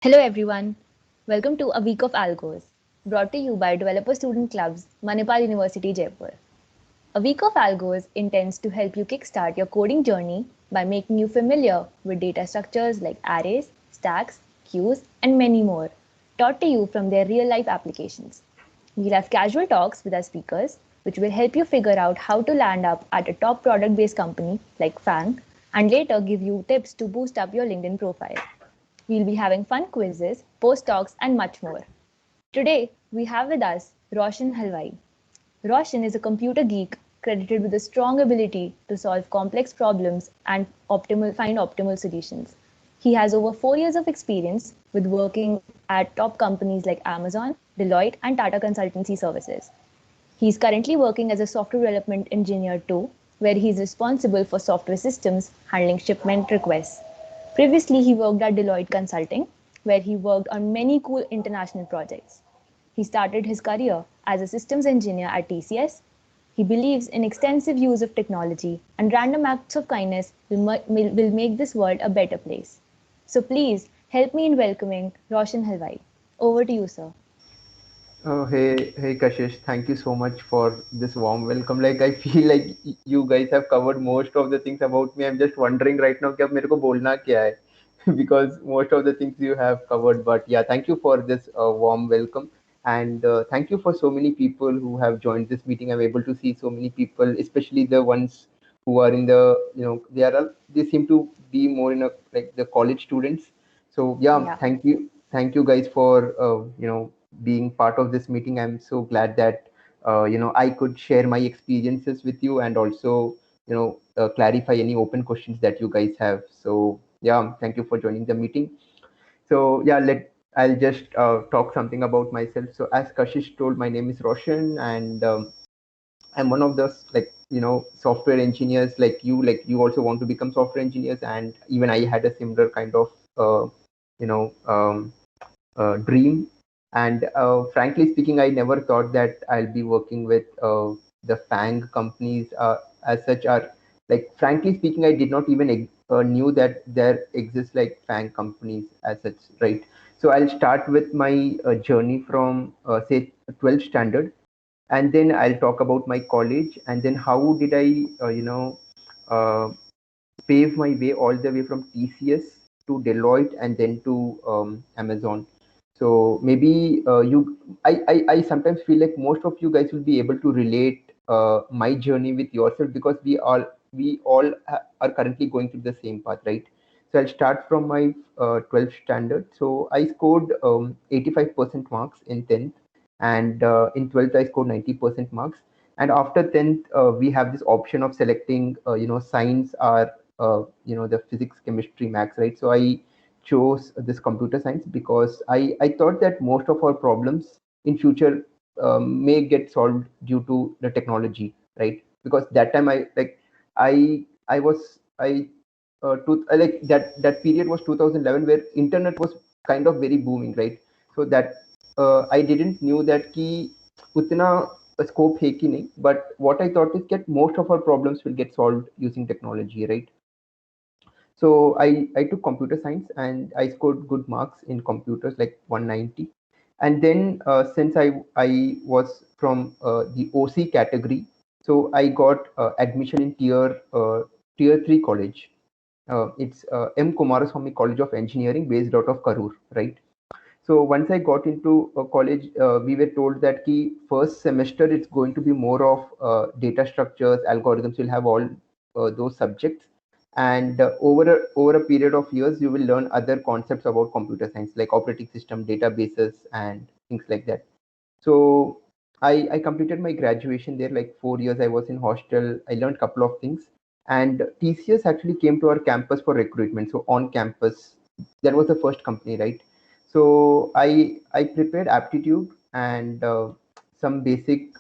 Hello everyone, welcome to a week of Algos, brought to you by Developer Student Clubs, Manipal University, Jaipur. A week of Algos intends to help you kickstart your coding journey by making you familiar with data structures like arrays, stacks, queues, and many more, taught to you from their real life applications. We'll have casual talks with our speakers, which will help you figure out how to land up at a top product based company like Fang, and later give you tips to boost up your LinkedIn profile. We'll be having fun quizzes, post talks, and much more. Today, we have with us Roshan Halwai. Roshan is a computer geek credited with a strong ability to solve complex problems and find optimal solutions. He has over 4 years of experience with working at top companies like Amazon, Deloitte, and Tata Consultancy Services. He is currently working as a software development engineer too, where he is responsible for software systems handling shipment requests. Previously, he worked at Deloitte Consulting, where he worked on many cool international projects. He started his career as a systems engineer at TCS. He believes in extensive use of technology, and random acts of kindness will make this world a better place. So please help me in welcoming Roshan Halwai. Over to you, sir. Hey, Kashish, thank you so much for this warm welcome. Like, I feel like you guys have covered most of the things about me. I'm just wondering right now कि अब मेरे को बोलना क्या है because most of the things you have covered. But yeah, thank you for this warm welcome. And thank you for so many people who have joined this meeting. I'm able to see so many people, especially the ones who are in the, they seem to be more in a, like the college students. So yeah, Yeah. thank you guys for, being part of this meeting. I'm so glad that I could share my experiences with you and also clarify any open questions that you guys have. So yeah, thank you for joining the meeting. So yeah, I'll just talk something about myself. So as Kashish told, my name is Roshan, and I'm one of those, like, software engineers like you also want to become software engineers, and even I had a similar kind of you know um, dream. And frankly speaking, I never thought that I'll be working with the FANG companies as such. Are like, frankly speaking, I did not even knew that there exists like FANG companies as such, right? So I'll start with my journey from say 12th standard, and then I'll talk about my college, and then how did I uh, pave my way all the way from TCS to Deloitte and then to Amazon. So maybe I sometimes feel like most of you guys will be able to relate my journey with yourself, because we all are currently going through the same path, right? So I'll start from my 12th standard. So I scored 85% marks in 10th, and in 12th I scored 90% marks. And after 10th, we have this option of selecting, science or the physics, chemistry, maths, right? So I chose this computer science because I thought that most of our problems in future may get solved due to the technology, right? Because that time I was I to like that period was 2011, where internet was kind of very booming, right? So that I didn't knew that ki utna scope hai ki nahi, but what I thought is that most of our problems will get solved using technology, right? So I took computer science and I scored good marks in computers, like 190. And then since I was from the OC category, so I got admission in tier 3 college. It's M Kumaraswamy College of Engineering, based out of Karur, right? So once I got into college, we were told that the first semester it's going to be more of data structures, algorithms. You'll have all those subjects, and over a period of years, you will learn other concepts about computer science, like operating system, databases, and things like that. So I completed my graduation there, like 4 years. I was in hostel. I learned a couple of things, and TCS actually came to our campus for recruitment. So on campus, that was the first company, right? So I prepared aptitude and some basic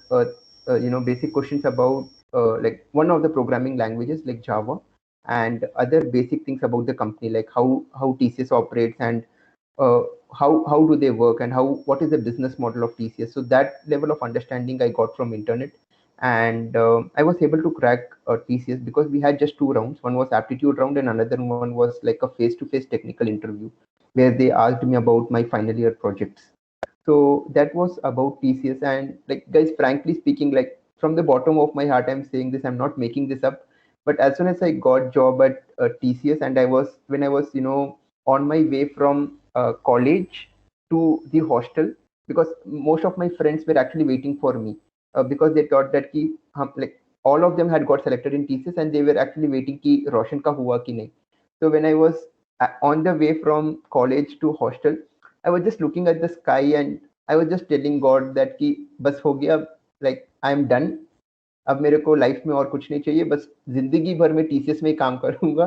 questions about like one of the programming languages like Java, and other basic things about the company, like how TCS operates, and uh, how do they work, and how what is the business model of TCS. So that level of understanding I got from internet. and I was able to crack TCS because we had just two rounds. One was aptitude round and another one was like a face-to-face technical interview where they asked me about my final year projects. So that was about TCS. And like, guys, frankly speaking, like from the bottom of my heart, I'm saying this, I'm not making this up. But as soon as I got job at TCS, and when I was, on my way from college to the hostel, because most of my friends were actually waiting for me, because they thought that like all of them had got selected in TCS and they were actually waiting ki Roshan ka hua ki nahi. So when I was on the way from college to hostel, I was just looking at the sky and I was just telling God that कि बस हो गया, like I'm done. अब मेरे को life में और कुछ नहीं चाहिए, बस जिंदगी भर में टीसीएस में ही काम करूंगा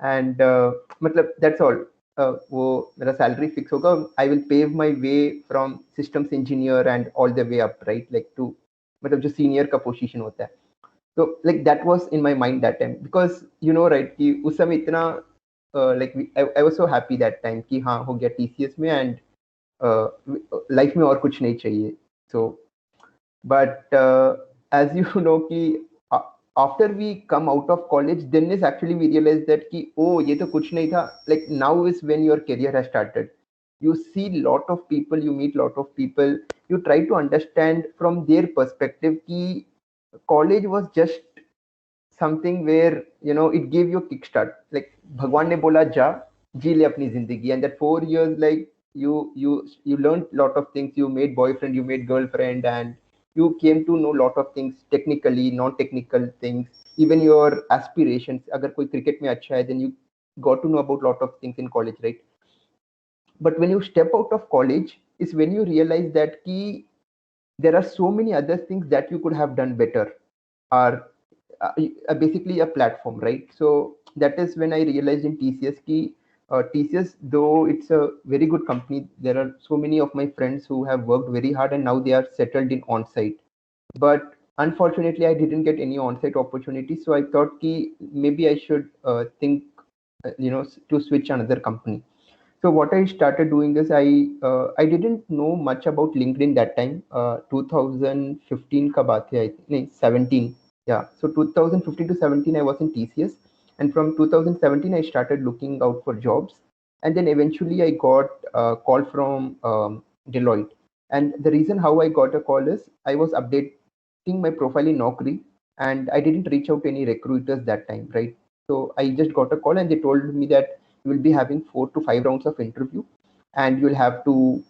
एंड मतलब दैट्स ऑल. वो मेरा सैलरी फिक्स होगा, I will pave my way from systems engineer and all the way up, right, like to मतलब जो सीनियर का पोजीशन होता है. तो like that was in my mind that time, because right कि उस समय इतना like I was so happy that time कि हाँ हो गया टीसीएस में एंड लाइफ में और कुछ नहीं चाहिए. सो but as you know कि uh, after we come out of college, then is actually we realize that कि oh ये तो कुछ नहीं था. Like now is when your career has started. You see lot of people, you meet lot of people, you try to understand from their perspective कि college was just something where it gave you a kickstart. Like भगवान ने बोला जा जी ले अपनी जिंदगी, and that 4 years like you learned lot of things, you made boyfriend, you made girlfriend, and you came to know lot of things, technically non technical things, even your aspirations. अगर कोई cricket में अच्छा है, then you got to know about lot of things in college, right? But when you step out of college is when you realize that ki there are so many other things that you could have done better, or basically a platform, right? So that is when I realized in TCS ki TCS, though it's a very good company, there are so many of my friends who have worked very hard and now they are settled in on-site. But unfortunately, I didn't get any on-site opportunity. So I thought ki maybe I should think, to switch another company. So what I started doing is I didn't know much about LinkedIn that time. 2015 का बात है, I think, नहीं 17. Yeah. So 2015 to 17 I was in TCS, and from 2017 I started looking out for jobs, and then eventually I got a call from Deloitte. And the reason how I got a call is I was updating my profile in Naukri, and I didn't reach out to any recruiters that time, right? So I just got a call and they told me that you will be having 4 to 5 rounds of interview, and you'll have to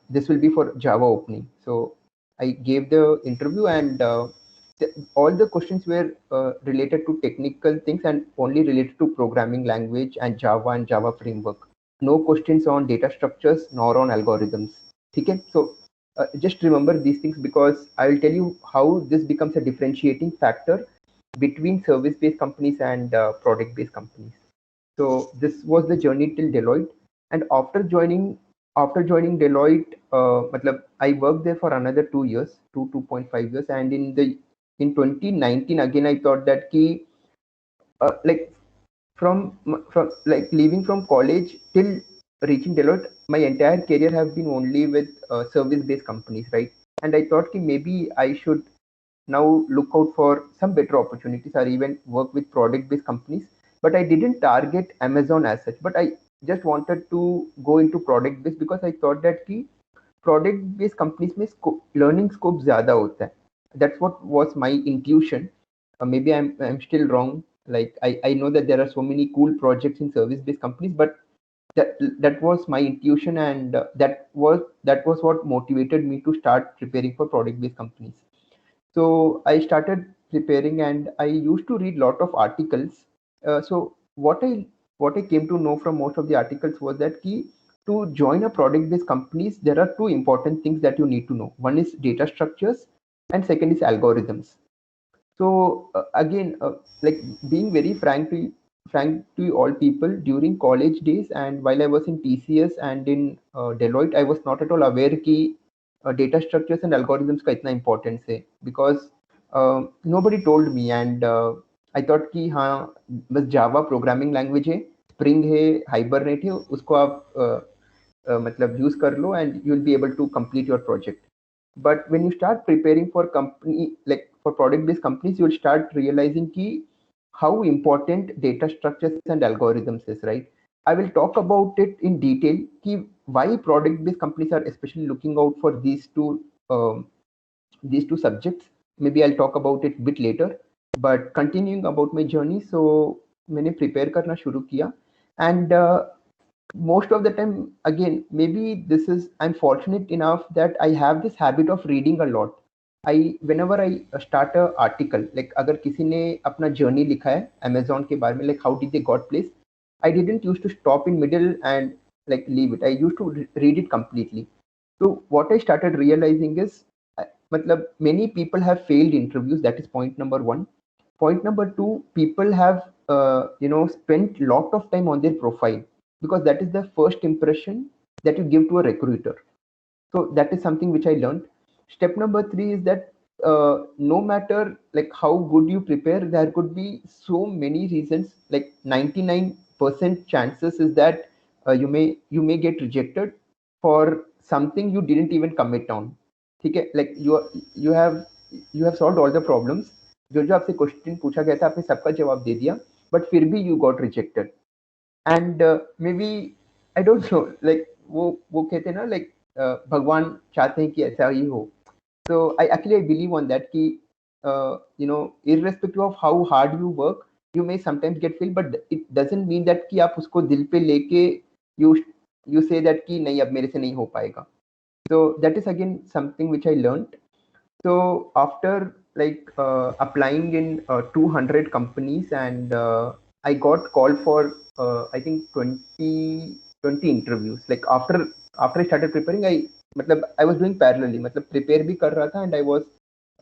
this will be for Java opening. So I gave the interview, and all the questions were related to technical things and only related to programming language and Java framework. No questions on data structures nor on algorithms. Okay, so just remember these things, because I will tell you how this becomes a differentiating factor between service-based companies and product-based companies. So this was the journey till Deloitte, and after joining Deloitte, I worked there for another 2 years, 2.5 years, and in 2019 again I thought that like from like leaving from college till reaching Deloitte, my entire career have been only with service-based companies, right? And I thought maybe I should now look out for some better opportunities or even work with product-based companies. But I didn't target Amazon as such, but I just wanted to go into product-based because I thought that ki product-based companies में learning scope ज़्यादा होता है. That's what was my intuition. Maybe I'm still wrong. Like I know that there are so many cool projects in service-based companies, but that was my intuition, and that was what motivated me to start preparing for product-based companies. So I started preparing, and I used to read lot of articles. So what I came to know from most of the articles was that to join a product-based companies, there are two important things that you need to know. One is data structures, and second is algorithms. So again, like being very frank to all people, during college days and while I was in TCS and in Deloitte, I was not at all aware कि data structures and algorithms का इतना importance है, because nobody told me, and I thought कि हाँ बस Java programming language है, Spring है, Hibernate है, उसको आप मतलब यूज कर लो and you will be able to complete your project. but when you start preparing for company, like for product based companies, you'll start realizing ki how important data structures and algorithms is, right? I will talk about it in detail ki why product based companies are especially looking out for um, these two subjects. Maybe I'll talk about it bit later, but continuing about my journey, so मैंने prepare करना शुरू किया. And most of the time, again, maybe this is, I'm fortunate enough that I have this habit of reading a lot. I Whenever I start a article, like अगर किसी ने अपना journey लिखा है Amazon के बारे में, like how did they got place, I didn't used to stop in middle and like leave it. I used to read it completely. So what I started realizing is, matlab, many people have failed interviews. That is point number one. Point number two, people have spent lot of time on their profile, because that is the first impression that you give to a recruiter. So that is something which I learned. Step number three is that no matter like how good you prepare, there could be so many reasons. Like 99% chances is that you may get rejected for something you didn't even commit on. ठीक है, like you have solved all the problems. जो जो आपसे question पूछा गया था आपने सबका जवाब दे दिया, but फिर भी you got rejected. And maybe I don't know, like वो कहते हैं ना, like भगवान चाहते हैं कि ऐसा ही हो. So I believe on that कि irrespective of how hard you work, you may sometimes get failed, but it doesn't mean that कि आप उसको दिल पे लेके you you say that कि नहीं अब मेरे से नहीं हो पाएगा. So that is again something which I learned. So after like applying in 200 companies, and I got called for I think 20 interviews. Like after I started preparing, I was doing parallelly, मतलब prepare भी कर रहा था, and I was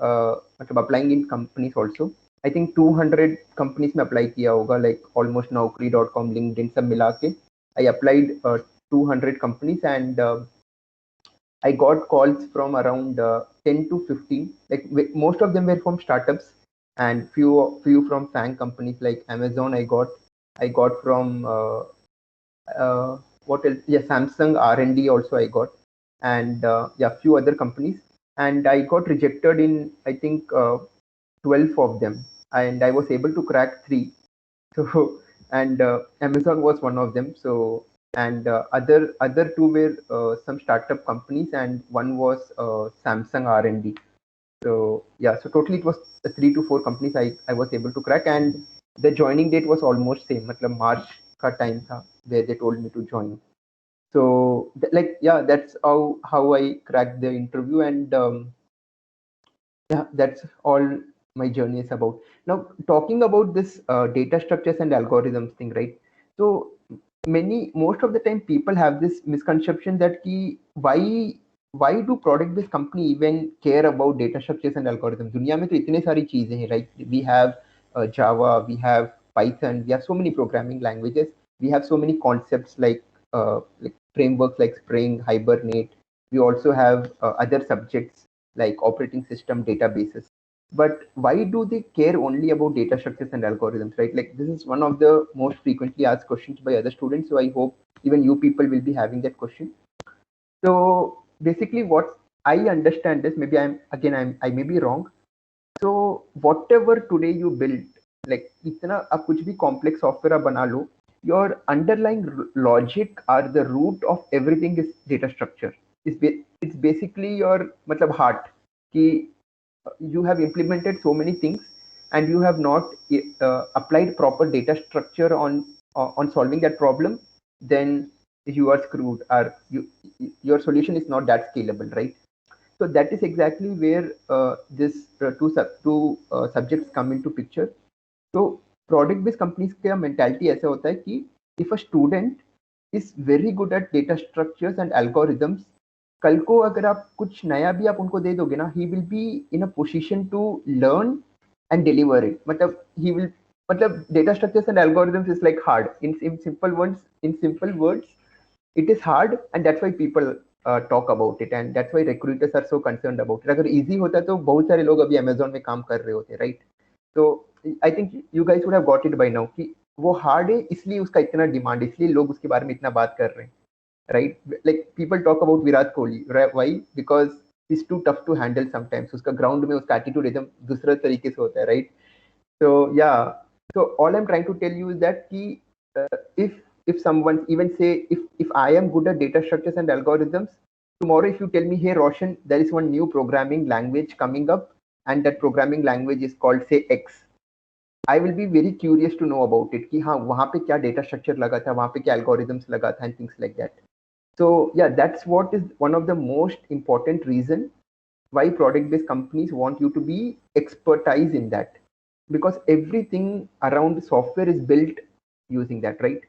मतलब applying in companies also. I think 200 companies में apply किया होगा, like almost Naukri.com, LinkedIn सब मिला के I applied 200 companies, and I got calls from around 10 to 15. Like most of them were from startups, and few from FANG companies like Amazon. I got from what else? Yeah, Samsung R&D also I got, and yeah, few other companies. And I got rejected in I think 12 of them, and I was able to crack three. So and Amazon was one of them. So and other two were some startup companies, and one was Samsung R&D. So yeah, so totally it was 3 to 4 companies I was able to crack, and the joining date was almost same. मतलब March का time था where they told me to join. So like yeah, that's how I cracked the interview, and yeah, that's all my journey is about. Now talking about this data structures and algorithms thing, right? So most of the time people have this misconception that ki why do product based company even care about data structures and algorithms? दुनिया में तो इतने सारी चीजें हैं, right? We have Java, we have Python, we have so many programming languages, we have so many concepts like frameworks like Spring, Hibernate. We also have other subjects like operating system, databases. But why do they care only about data structures and algorithms, right? Like this is one of the most frequently asked questions by other students. So I hope even you people will be having that question. So basically what I understand is, maybe I may be wrong. So whatever today you build, like इतना आप कुछ भी complex software आप बना लो, your underlying logic or the root of everything is data structure. It's basically your मतलब heart कि you have implemented so many things and you have not applied proper data structure on solving that problem, then you are screwed, or your solution is not that scalable, right? So that is exactly where this two subjects come into picture. So product based companies का mentality ऐसा होता है कि if a student is very good at data structures and algorithms, कल को अगर आप कुछ नया भी आप उनको दे दोगे ना, he will be in a position to learn and deliver it. मतलब data structures and algorithms is like hard. In simple words, it is hard, and that's why people talk about it, and that's why recruiters are so concerned about it. अगर easy होता तो बहुत सारे लोग अभी Amazon में काम कर रहे होते, right? So I think you guys would have got it by now कि वो hard है इसलिए उसका इतना डिमांड, इसलिए लोग उसके बारे में इतना बात कर रहे हैं, right? Like people talk about Virat Kohli, right? Why? Because he's too tough to handle sometimes. उसका ground में उसका attitude एकदम दूसरा तरीके से होता है, right? So yeah, so all I'm trying to tell you is that कि if someone even say if I am good at data structures and algorithms, tomorrow if you tell me, hey Roshan, there is one new programming language coming up and that programming language is called say X, I will be very curious to know about it कि हाँ वहाँ पे क्या data structure लगा था, वहाँ पे क्या algorithms लगा था and things like that. So yeah, that's what is one of the most important reason why product-based companies want you to be expertise in that, because everything around software is built using that, right?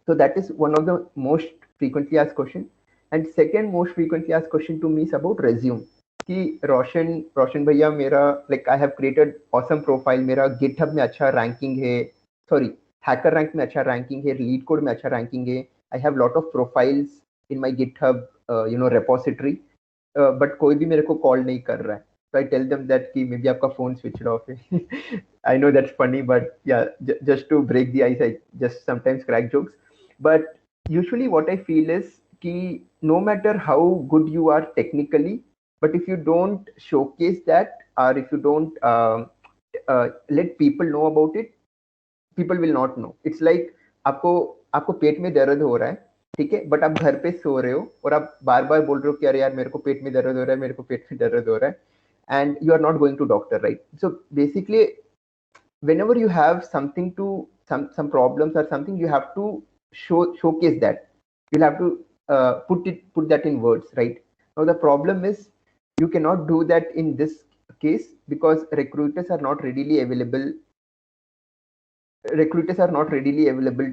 So that is one of the most frequently asked question. And second most frequently asked question to me is about resume. कि रोशन भैया मेरा like I have created awesome profile, मेरा GitHub में अच्छा ranking है, sorry hacker rank में अच्छा ranking है, lead code में अच्छा ranking है, I have lot of profiles in my GitHub repository, but कोई भी मेरे को call नहीं कर रहा है. So I tell them that कि maybe आपका phone switched off है. I know that's funny, but yeah, just to break the ice, I just sometimes crack jokes. But usually what I feel is कि no matter how good you are technically, but if you don't showcase that, or if you don't let people know about it, people will not know. It's like आपको आपको पेट में दर्द हो रहा है, ठीक है, बट आप घर पे सो रहे हो और आप बार बार बोल रहे हो कि अरे यार मेरे को पेट में दर्द हो रहा है, मेरे को पेट में दर्द हो रहा है, and you are not going to doctor, right? So basically whenever you have something to some problems or something, you have to showcase that. You'll have to put that in words, right? Now the problem is you cannot do that in this case because recruiters are not readily available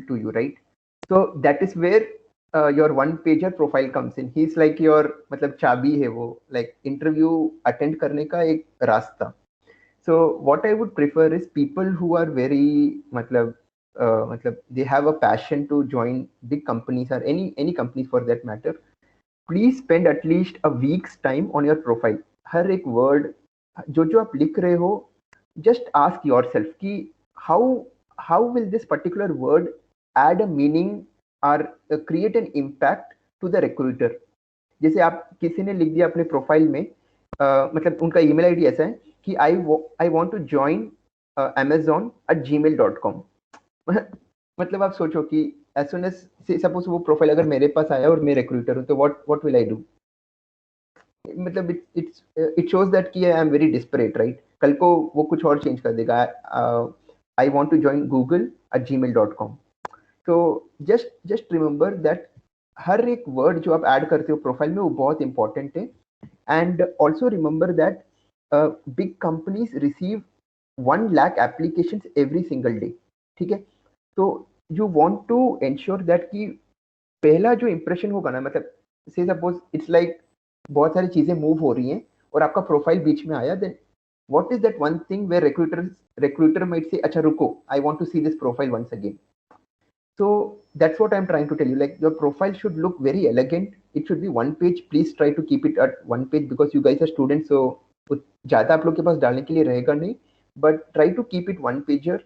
to you, right? So that is where your one pager profile comes in. He's like your मतलब चाबी है वो, like interview attend करने का एक रास्ता. So what I would prefer is people who are very मतलब they have a passion to join big companies or any companies for that matter. Please spend at least a week's time on your profile. हर एक word जो आप लिख रहे हो, just ask yourself कि how how will this particular word add a meaning or create an impact to the recruiter. जैसे आप किसी ने लिख दिया अपने प्रोफाइल में, मतलब उनका ईमेल आईडी ऐसा है कि आई वांट टू जॉइन amazon@gmail.com. मतलब आप सोचो कि एज सुन एज सपोज वो प्रोफाइल अगर मेरे पास आया और मैं रिक्रूटर हूँ तो व्हाट विल आई डू. मतलब इट शोज दैट कि I am very desperate, right? कल को वो कुछ और चेंज कर देगा. I want to join google@gmail.com. तो जस्ट रिमेंबर दैट हर एक वर्ड जो आप ऐड करते हो प्रोफाइल में वो बहुत इंपॉर्टेंट है. And also remember that big companies receive 1 lakh applications every single day. ठीक है, तो you want to ensure that कि पहला जो इंप्रेशन होगा ना, मतलब से सपोज इट्स लाइक बहुत सारी चीजें मूव हो रही हैं और आपका प्रोफाइल बीच में आया, then what is that one thing where recruiter might say अच्छा रुको, I want to see this profile once again. So that's what I'm trying to tell you, like your profile should look very elegant. It should be one page. Please try to keep it at one page because you guys are students, so ज्यादा आप लोग के पास डालने के लिए रहेगा नहीं, but try to keep it one pager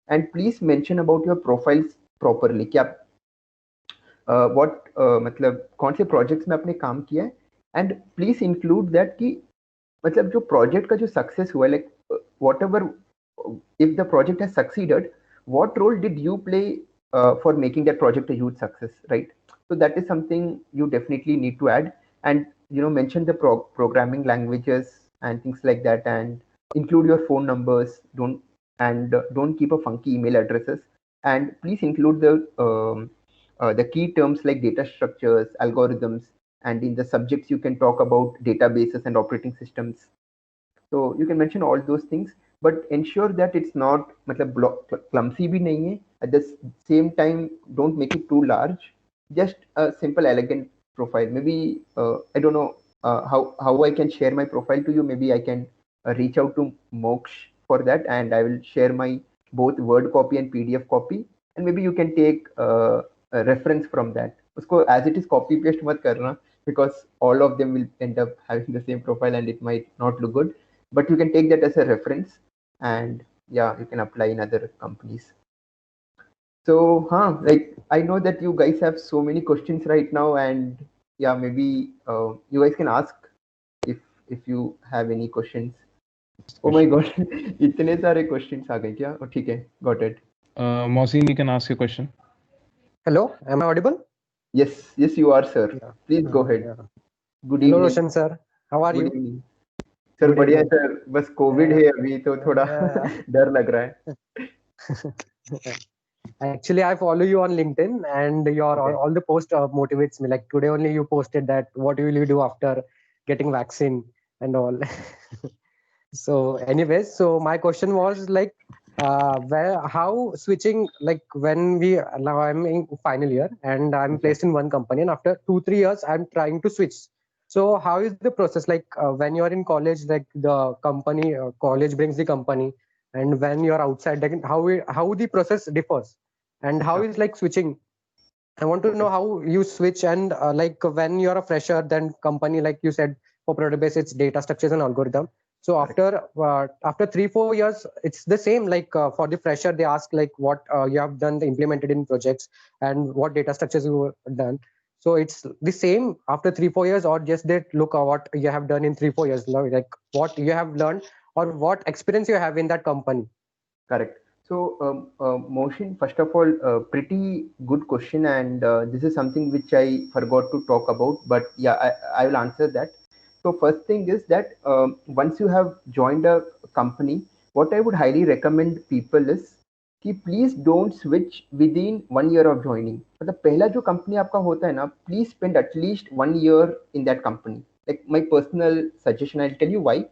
and please mention about your profiles properly कि आप what मतलब कौन से प्रोजेक्ट्स में आपने काम किया है, एंड प्लीज इंक्लूड दैट कि मतलब जो प्रोजेक्ट का जो सक्सेस हुआ है, like what ever if the project has succeeded, what role did you play for making that project a huge success, right? So that is something you definitely need to add, and mention the programming languages and things like that, and include your phone numbers. Don't keep a funky email addresses, and please include the key terms like data structures, algorithms, and in the subjects you can talk about databases and operating systems. So you can mention all those things, but ensure that it's not clumsy bhi nahi hai. At the same time, don't make it too large. Just a simple, elegant profile. Maybe I don't know how I can share my profile to you. Maybe I can reach out to Moksh for that, and I will share my both Word copy and PDF copy, and maybe you can take a reference from that. Usko as it is copy paste mat karna, because all of them will end up having the same profile and it might not look good, but you can take that as a reference, and yeah, you can apply in other companies. So like I know that you guys have so many questions right now, and yeah, maybe you guys can ask if you have any questions. Oh my god, इतने सारे questions आ गए क्या? Oh, ठीक है, got it. Mohsin, you can ask your question. Hello, am I audible? Yes, you are, sir. Yeah. Please go ahead. Yeah. Good Hello, evening. Roshan sir. How are Good you? evening. Sir Good बढ़िया evening. Sir, बस Covid है अभी तो थोड़ा डर लग रहा है. Actually, I follow you on LinkedIn, and your Okay. all the post motivates me. Like today only, you posted that what will you do after getting vaccine and all. So, anyways, so my question was like, how switching, like when we now I'm in final year and I'm Okay. placed in one company, and after 2-3 years I'm trying to switch. So how is the process? Like when you're in college, like the company college brings the company, and when you're outside, like how the process differs, and how Sure. is like switching. I want to know how you switch, and like when you're a fresher, then company, like you said, for product base, it's data structures and algorithm. So after 3-4 years, it's the same. Like for the fresher, they ask like what you have done, implemented in projects, and what data structures you have done. So it's the same after 3-4 years, or just they look at what you have done in 3-4 years, like what you have learned or what experience you have in that company. Correct. So, Mohsin, first of all, pretty good question, and this is something which I forgot to talk about, but yeah, I will answer that. So, first thing is that once you have joined a company, what I would highly recommend people is कि please don't switch within 1 year of joining. मतलब पहला जो company आपका होता है ना, please spend at least 1 year in that company. Like my personal suggestion, I'll tell you why.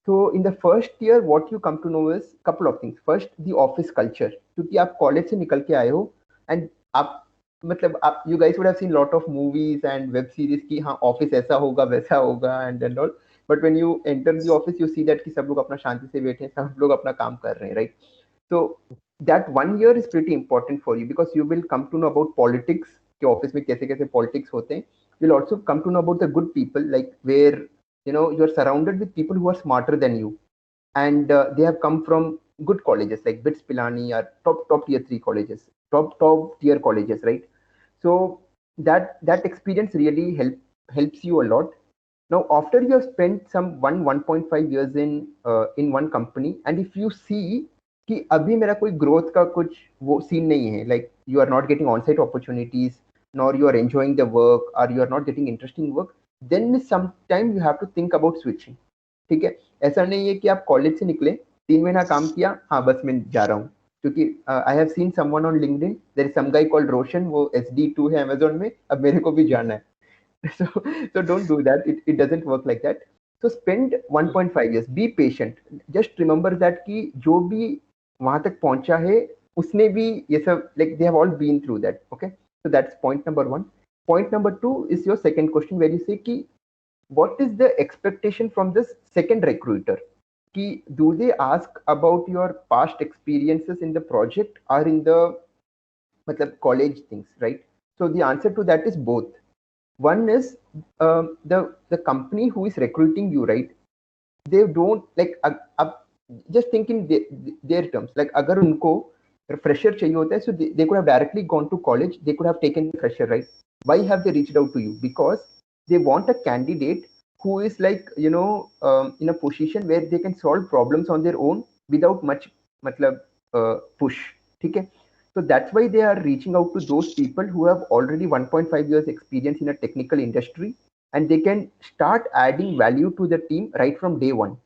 So in the first year, what you come to know is couple of things. First, the office culture. क्योंकि आप college से निकल के आए हो and आप मतलब आप you guys would have seen lot of movies and web series की हाँ ऑफिस ऐसा होगा वैसा होगा and all. But when you enter the office you see that कि सब लोग अपना शांति से बैठे हैं, सब लोग अपना काम कर रहे हैं, right? So that 1 year is pretty important for you because you will come to know about politics कि ऑफिस में कैसे कैसे politics होते हैं. You'll also come to know about the good people, like where you're surrounded with people who are smarter than you, and they have come from good colleges like BITS Pilani or top tier 3 colleges, top tier colleges, right? So that experience really helps you a lot. Now after you have spent some 1.5 years in one company, and if you see कि अभी मेरा कोई growth का कुछ वो scene नहीं है, like you are not getting on-site opportunities, nor you are enjoying the work, or you are not getting interesting work, then sometime you have to think about switching. ठीक है, ऐसा नहीं है कि आप कॉलेज से निकले 3 महीना काम किया हाँ बस मैं जा रहा हूँ, क्योंकि I have seen someone on LinkedIn, there is some guy called Roshan, वो SD2 है अमेजोन में, अब मेरे को भी जाना है. so don't do that. It doesn't work like that. So spend 1.5 years, be patient. Just remember that कि जो भी वहां तक पहुंचा है उसने भी ये सब like they have all been through that. Okay, so that's point number 1. Point number 2 is your second question where you say कि what is the expectation from this second recruiter? Ki, do they ask about your past experiences in the project or in the college things, right? So the answer to that is both. One is the company who is recruiting you, right? They don't like just think in their terms. Like अगर उनको fresher चाहिए होता है, so they could have directly gone to college. They could have taken the fresher, right? Why have they reached out to you? Because they want a candidate who is like in a position where they can solve problems on their own without much push. ठीक है? So that's why they are reaching out to those people who have already 1.5 years experience in a technical industry, and they can start adding value to the team right from day one.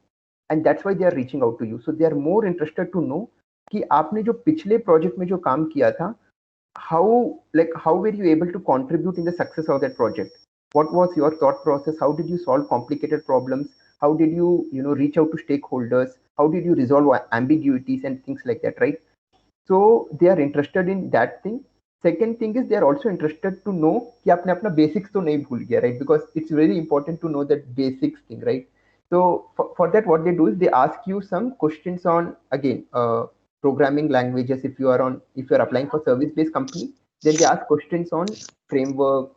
And that's why they are reaching out to you. So they are more interested to know कि आपने जो पिछले project में जो काम किया था, how were you able to contribute in the success of that project? What was your thought process? How did you solve complicated problems? How did you reach out to stakeholders? How did you resolve ambiguities and things like that, right? So they are interested in that thing. Second thing is they are also interested to know कि आपने अपना basics तो नहीं भूल गया, right? Because it's very important to know that basics thing, right? So for that, what they do is they ask you some questions on, again, programming languages. If you are applying for service-based company, then they ask questions on framework,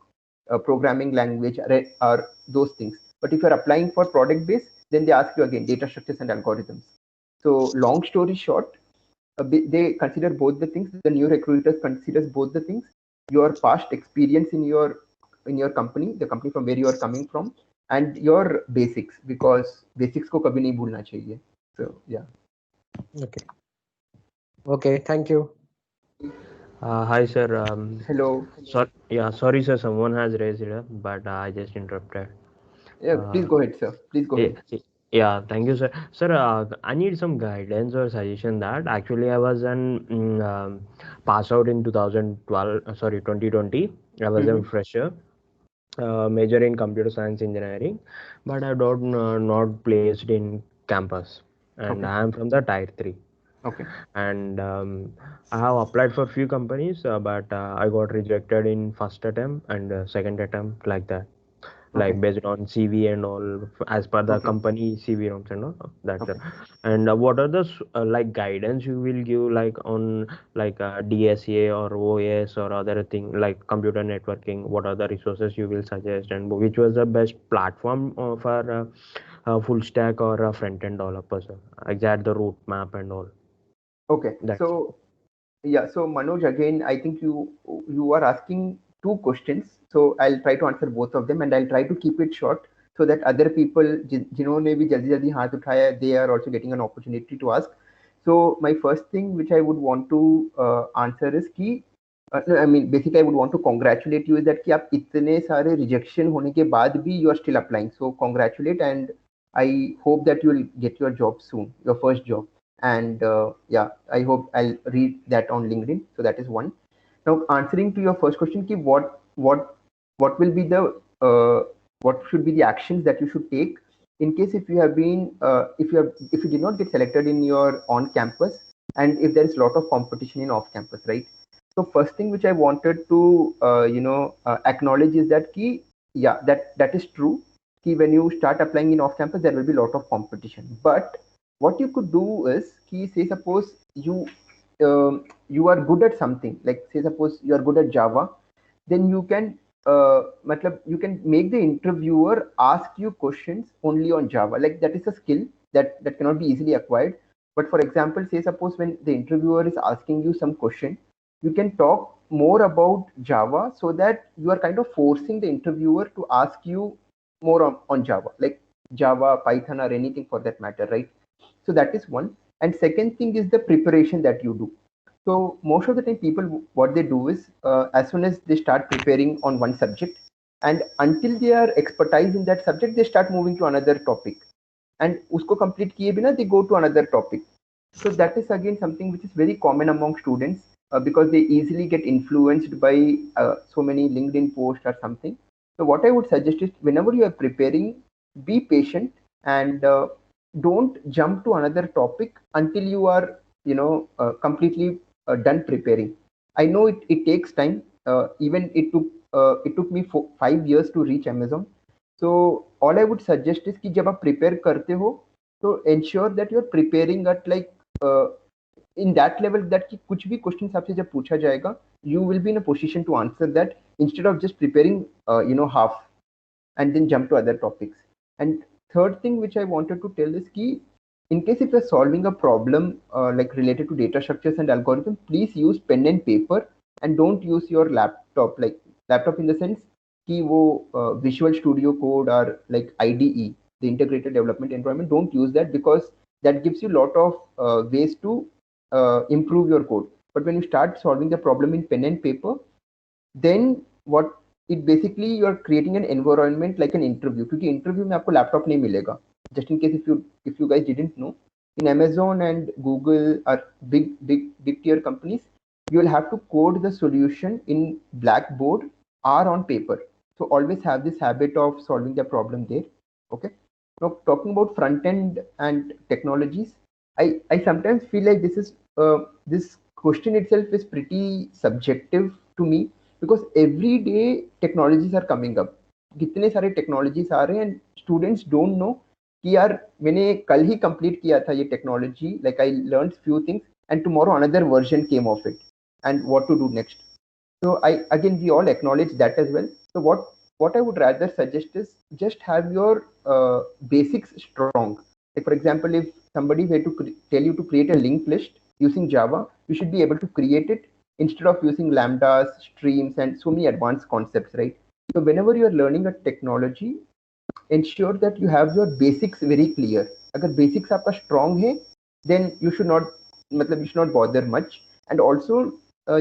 programming language, or those things. But if you're applying for product-based, then they ask you again data structures and algorithms. So long story short, they consider both the things. The new recruiters considers both the things: your past experience in your company, the company from where you are coming from, and your basics, because basics को कभी नहीं भूलना चाहिए. So yeah. Okay, thank you. Hi, sir. Hello. Sorry, sir. Someone has raised it up, but I just interrupted. Yeah, please go ahead, sir. Please go ahead. Yeah, thank you, sir. Sir, I need some guidance or suggestion. That actually I was an pass out in 2020. I was a fresher, major in computer science engineering, but I don't not placed in campus, and Okay. I am from the tier 3. Okay. And I have applied for few companies, but I got rejected in first attempt and second attempt, like that, like based on CV and all, as per the company CV norms and all that. Okay. And what are the like guidance you will give, like on like DSA or OS or other thing like computer networking? What are the resources you will suggest, and which was the best platform for full stack or a front end developers? Exact the route map and all. Okay. So yeah, so Manoj, again, I think you are asking two questions. So I'll try to answer both of them, and I'll try to keep it short so that other people जिन्होंने भी जल्दी हाथ उठाया, they are also getting an opportunity to ask. So my first thing which I would want to answer is कि no, I mean basically I would want to congratulate you is that कि आप इतने सारे rejection होने के बाद भी you are still applying. So congratulate, and I hope that you will get your job soon, your first job. And yeah, I hope I'll read that on LinkedIn. So that is one. Now answering to your first question, ki what will be the what should be the actions that you should take in case if you have been if you did not get selected in your on campus, and if there is a lot of competition in off campus, right? So first thing which I wanted to acknowledge is that ki yeah, that is true ki when you start applying in off campus there will be a lot of competition. But what you could do is ki say suppose you are good at something, like say suppose you are good at Java, then you can matlab you can make the interviewer ask you questions only on Java. Like that is a skill that cannot be easily acquired. But for example, say suppose when the interviewer is asking you some question, you can talk more about Java, so that you are kind of forcing the interviewer to ask you more on Java, like Java, Python, or anything for that matter, right? So that is one. And second thing is the preparation that you do. So most of the time people, what they do is as soon as they start preparing on one subject, and until they are expertise in that subject, they start moving to another topic, and usko complete kiye bina they go to another topic. So that is again something which is very common among students, because they easily get influenced by so many LinkedIn posts or something. So what I would suggest is whenever you are preparing, be patient, and don't jump to another topic until you are completely done preparing. I know it takes time. Even it took me 5 years to reach Amazon. So all I would suggest is कि जब आप prepare करते हो, तो ensure that you're preparing at like in that level that कि कुछ भी questions आपसे जब पूछा जाएगा, you will be in a position to answer that instead of just preparing half and then jump to other topics. And third thing which I wanted to tell is कि in case if you're solving a problem like related to data structures and algorithm, please use pen and paper and don't use your laptop, like laptop in the sense कि वो Visual Studio Code or like IDE, the integrated development environment, don't use that, because that gives you a lot of ways to improve your code. But when you start solving the problem in pen and paper, then what it basically you are creating an environment like an interview, क्योंकि interview में आपको laptop नहीं मिलेगा. Just in case if you guys didn't know, in Amazon and Google are big tier companies, you will have to code the solution in Blackboard or on paper. So always have this habit of solving the problem there. Okay. Now talking about front end and technologies, I sometimes feel like this question itself is pretty subjective to me, because every day technologies are coming up. कितने सारे technologies आ रहे हैं and students don't know कि यार मैंने कल ही complete किया था ये technology, like I learned few things and tomorrow another version came of it, and what to do next. So we all acknowledge that as well. So what I would rather suggest is just have your basics strong. Like for example, if somebody were to tell you to create a linked list using Java, you should be able to create it instead of using lambdas, streams, and so many advanced concepts, right? So whenever you are learning a technology, ensure that you have your basics very clear. अगर basics आपका strong है, then you should not, मतलब you should not bother much. And also,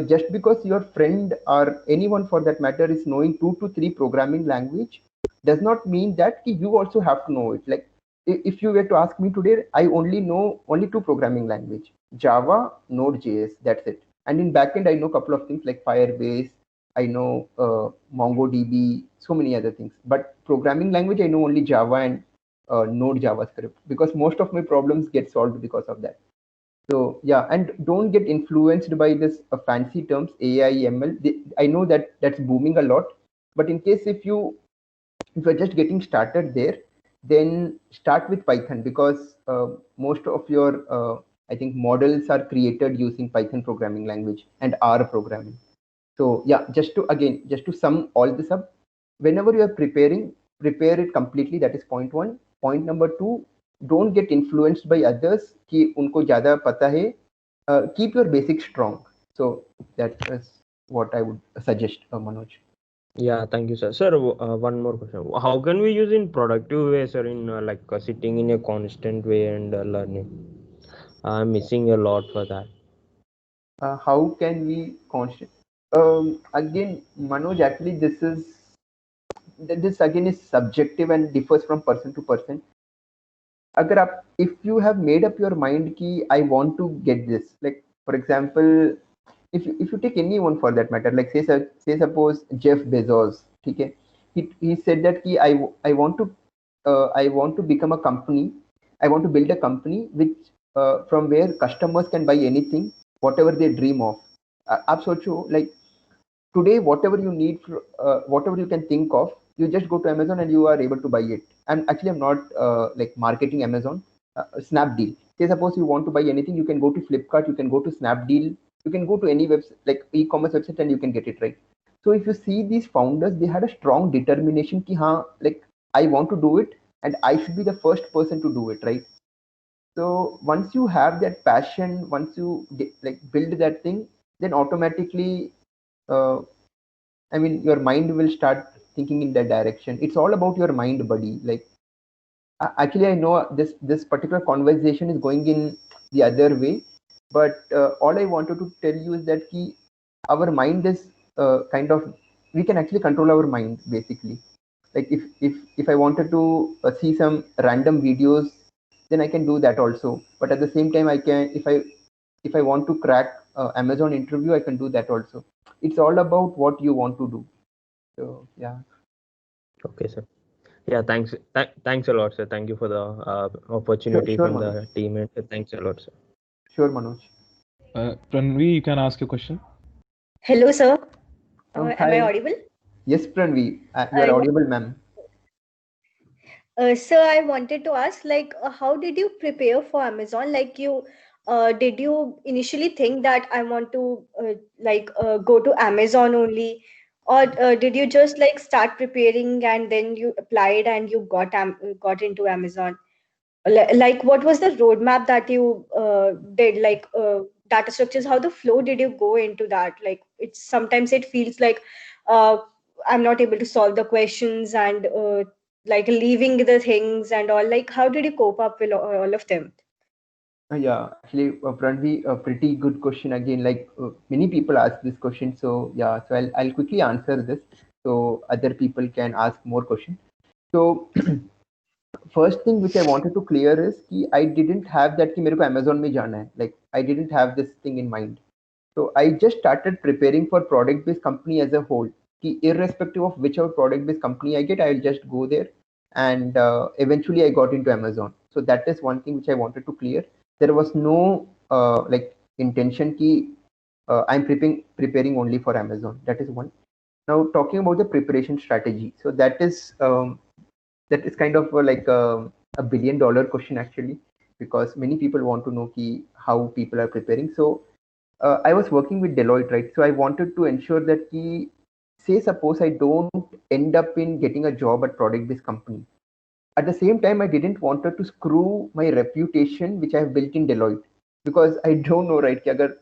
just because your friend or anyone for that matter is knowing 2 to 3 programming language, does not mean that you also have to know it. Like if you were to ask me today, I only know only 2 programming language: Java, Node.js. That's it. And in backend, I know a couple of things like Firebase. I know MongoDB, so many other things. But programming language, I know only Java and Node JavaScript, because most of my problems get solved because of that. So yeah, and don't get influenced by this fancy terms AI, ML. I know that that's booming a lot, but in case if you're just getting started there, then start with Python, because most of your I think models are created using Python programming language and R programming. So yeah, just to sum all this up, whenever you are preparing, prepare it completely. That is point one. Point number two, don't get influenced by others कि उनको ज़्यादा पता है. Keep your basics strong. So that is what I would suggest, Manoj. Yeah, thank you, sir. Sir, one more question. How can we use in productive way, sir, in sitting in a constant way and learning? I'm missing a lot for that. How can we constant? Again, Manoj, actually, this again is subjective and differs from person to person. अगर आप, if you have made up your mind कि I want to get this, like for example, if you take anyone for that matter, like say suppose Jeff Bezos, ठीक है, he said that कि I want to become a company, I want to build a company which from where customers can buy anything, whatever they dream of. आप सोचो, like today whatever you need, whatever you can think of, you just go to Amazon and you are able to buy it. And actually I'm not like marketing Amazon. Snapdeal, say suppose you want to buy anything, you can go to Flipkart, you can go to Snapdeal, you can go to any website like e-commerce website and you can get it, right? So if you see these founders, they had a strong determination ki ha, like I want to do it and I should be the first person to do it, right? So once you have that passion, once you like build that thing, then automatically uh, I mean, your mind will start thinking in that direction. It's all about your mind, buddy. Like, actually, I know this particular conversation is going in the other way, but all I wanted to tell you is that our mind is kind of, we can actually control our mind basically. Like if I wanted to see some random videos, then I can do that also. But at the same time, I can, if I want to crack Amazon interview, I can do that also. It's all about what you want to do. So yeah. Okay, sir. Yeah, thanks. Thanks a lot, sir. Thank you for the opportunity Sure, from Manoj. the team. And thanks a lot, sir. Sure, Manoj. Pranvi, you can ask your question. Hello, sir. Oh, Am I hi. audible? Yes, Pranvi, you are audible, ma'am. Sir, I wanted to ask, how did you prepare for Amazon? Did you initially think that I want to go to Amazon only, or did you just start preparing and then you applied and you got into Amazon? What was the roadmap that you did? Data structures, how the flow did you go into that? It's sometimes it feels like uh, I'm not able to solve the questions and leaving the things and all. How did you cope up with all of them? Yeah, actually, Pranvi, a pretty good question again. Like many people ask this question, so yeah, so I'll quickly answer this, so other people can ask more questions. So first thing which I wanted to clear is कि I didn't have that कि मेरे को Amazon में जाना है. Like I didn't have this thing in mind. So I just started preparing for product-based company as a whole. कि irrespective of whichever product-based company I get, I'll just go there, and eventually I got into Amazon. So that is one thing which I wanted to clear. There was no like intention कि I'm preparing only for Amazon. That is one. Now talking about the preparation strategy. So that is kind of like a $1 billion question actually, because many people want to know how people are preparing. So I was working with Deloitte, right? So I wanted to ensure that say suppose I don't end up in getting a job at product-based company. At the same time, I didn't wanted to screw my reputation, which I have built in Deloitte, because I don't know, right? कि अगर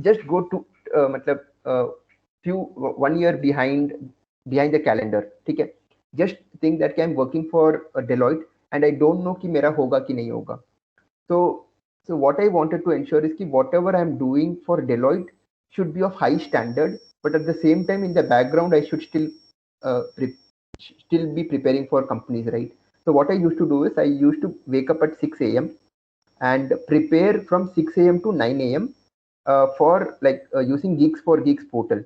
just go to मतलब few 1 year behind the calendar, ठीक है? just think that I'm working for Deloitte and I don't know कि मेरा होगा कि नहीं होगा. So what I wanted to ensure is कि whatever I'm doing for Deloitte should be of high standard, but at the same time in the background I should still be preparing for companies, right? So what I used to do is I used to wake up at 6 a.m. and prepare from 6 a.m. to 9 a.m. For using Geeks for Geeks portal.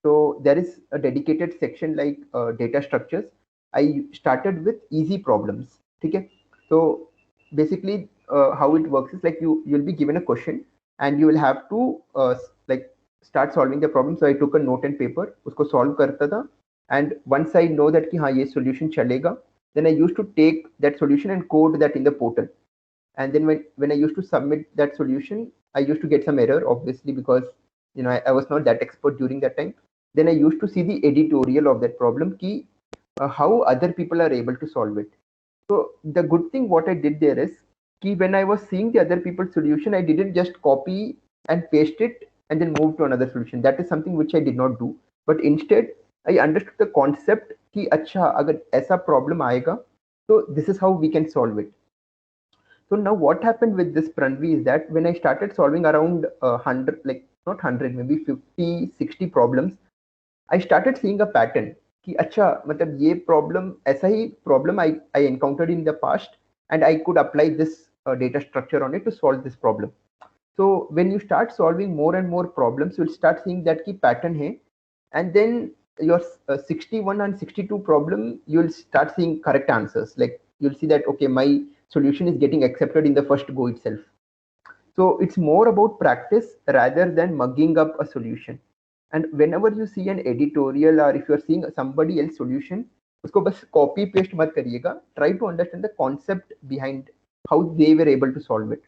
So there is a dedicated section like data structures. I started with easy problems. Okay. So basically how it works is like you'll be given a question and you will have to start solving the problem. So I took a note and paper, usko solve karta tha, and once I know that ki हाँ ये solution chalega, then I used to take that solution and code that in the portal. And then when I used to submit that solution, I used to get some error, obviously, because I was not that expert during that time. Then I used to see the editorial of that problem, ki how other people are able to solve it. So the good thing what I did there is ki when I was seeing the other people's solution, I didn't just copy and paste it and then move to another solution. That is something which I did not do. But instead, I understood the concept ki acha agar aisa problem aega, so this is how we can solve it. So now what happened with this Pranvi is that when I started solving around 100, like not 100, maybe 50, 60 problems, I started seeing a pattern. कि अच्छा मतलब ये problem ऐसा ही problem I encountered in the past and I could apply this data structure on it to solve this problem. So when you start solving more and more problems, you'll start seeing that की pattern है, and then your 61 and 62 problem, you'll start seeing correct answers. Like you'll see that, okay, my solution is getting accepted in the first go itself. So it's more about practice rather than mugging up a solution. And whenever you see an editorial or if you're seeing somebody else's solution, usko bas copy paste mat kariyega. Try to understand the concept behind how they were able to solve it.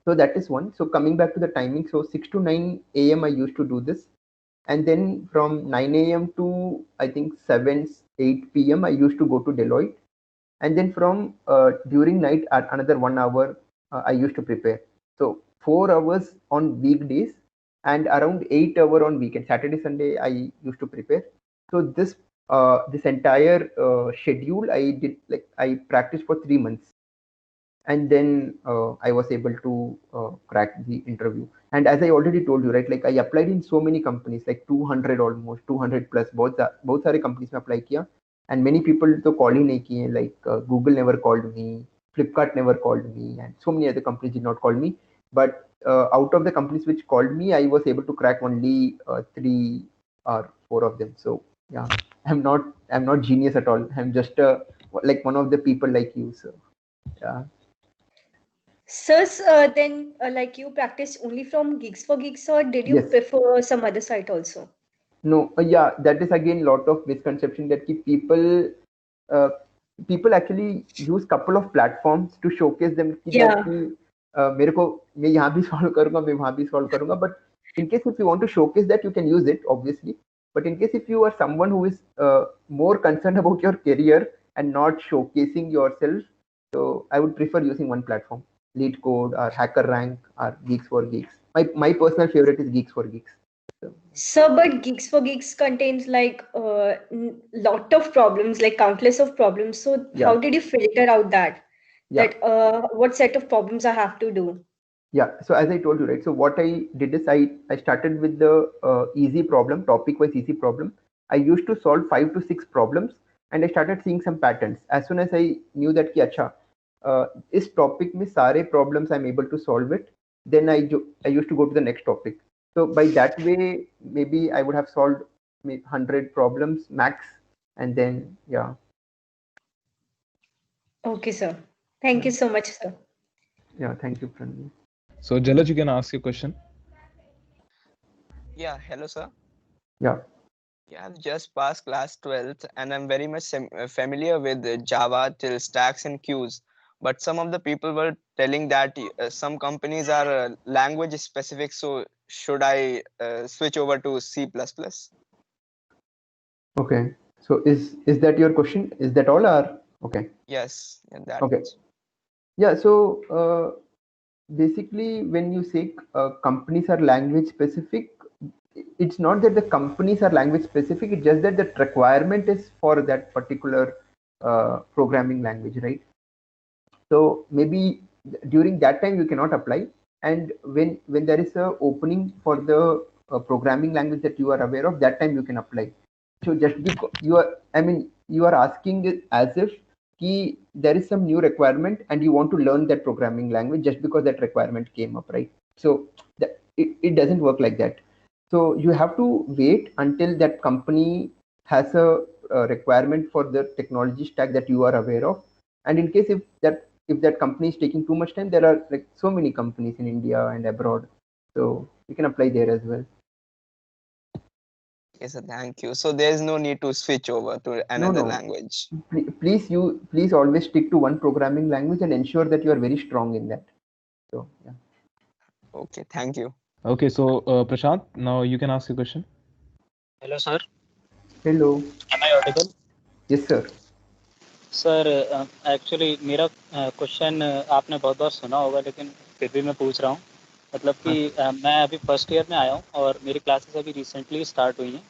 So that is one. So coming back to the timing, so 6 to 9 a.m. I used to do this. And then from 9 a.m. to I think 7, 8 p.m. I used to go to Deloitte. And then from during night at another 1 hour, I used to prepare. So 4 hours on weekdays and around 8 hours on weekend. Saturday, Sunday, I used to prepare. So this entire schedule I practiced for 3 months. And then I was able to crack the interview. And as I already told you, right, like I applied in so many companies, like 200 almost, 200 plus, बहुत सारे companies में apply किया. And many people तो call ही नहीं किए, like Google never called me, Flipkart never called me, and so many other companies did not call me. But out of the companies which called me, I was able to crack only 3 or 4 of them. So yeah, I'm not genius at all. I'm just like one of the people like you. So yeah. So, then like you practiced only from Geeks for Geeks, or did you Yes. prefer some other site also? No, yeah, that is again lot of misconception that people actually use couple of platforms to showcase them. Yeah. मेरे को मैं यहाँ भी solve करूँगा, मैं वहाँ भी solve करूँगा. But in case if you want to showcase that, you can use it obviously. But in case if you are someone who is more concerned about your career and not showcasing yourself, so I would prefer using one platform, LeetCode or HackerRank or Geeks for Geeks. My personal favorite is Geeks for Geeks. So, but Geeks for Geeks contains like lot of problems, like countless of problems. So, how did you filter out that? Yeah. That what set of problems I have to do? Yeah. So as I told you, right. So what I did is I started with the easy problem, topic-wise easy problem. I used to solve 5 to 6 problems, and I started seeing some patterns. As soon as I knew that कि अच्छा इस topic में सारे problems I'm able to solve it, then I used to go to the next topic. So by that way, maybe I would have solved 100 problems max, and then yeah. Okay, sir. Thank you so much, sir. Yeah. Thank you, Pranvi. So Jalaj, you can ask your question. Yeah, hello, sir. Yeah. Yeah, I've just passed class 12th and I'm very much familiar with Java till stacks and queues. But some of the people were telling that some companies are language specific. So should I switch over to C++? Okay. So is that your question? Is that all or okay? Yes, yeah, that Okay. much. Yeah. So basically, when you say companies are language specific, it's not that the companies are language specific, it's just that the requirement is for that particular programming language, right? So maybe during that time you cannot apply, and when there is a opening for the programming language that you are aware of, that time you can apply. So just because you are, I mean, you are asking it as if there is some new requirement and you want to learn that programming language just because that requirement came up, right? So it doesn't work like that. So you have to wait until that company has a requirement for the technology stack that you are aware of. And in case if that company is taking too much time, there are like so many companies in India and abroad, so you can apply there as well. Yes, sir, thank you. So there is no need to switch over to another language. Please always stick to one programming language and ensure that you are very strong in that. So yeah. Okay, thank you. Okay, so Prashant, now you can ask your question. Hello, sir. Hello. Am I audible? Yes, sir. Sir actually मेरा question आपने बहुत बार सुना होगा, लेकिन फिर भी मैं पूछ रहा हूँ. मतलब कि मैं अभी फर्स्ट ईयर में आया हूँ और मेरी क्लासेस अभी रिसेंटली स्टार्ट हुई हैं,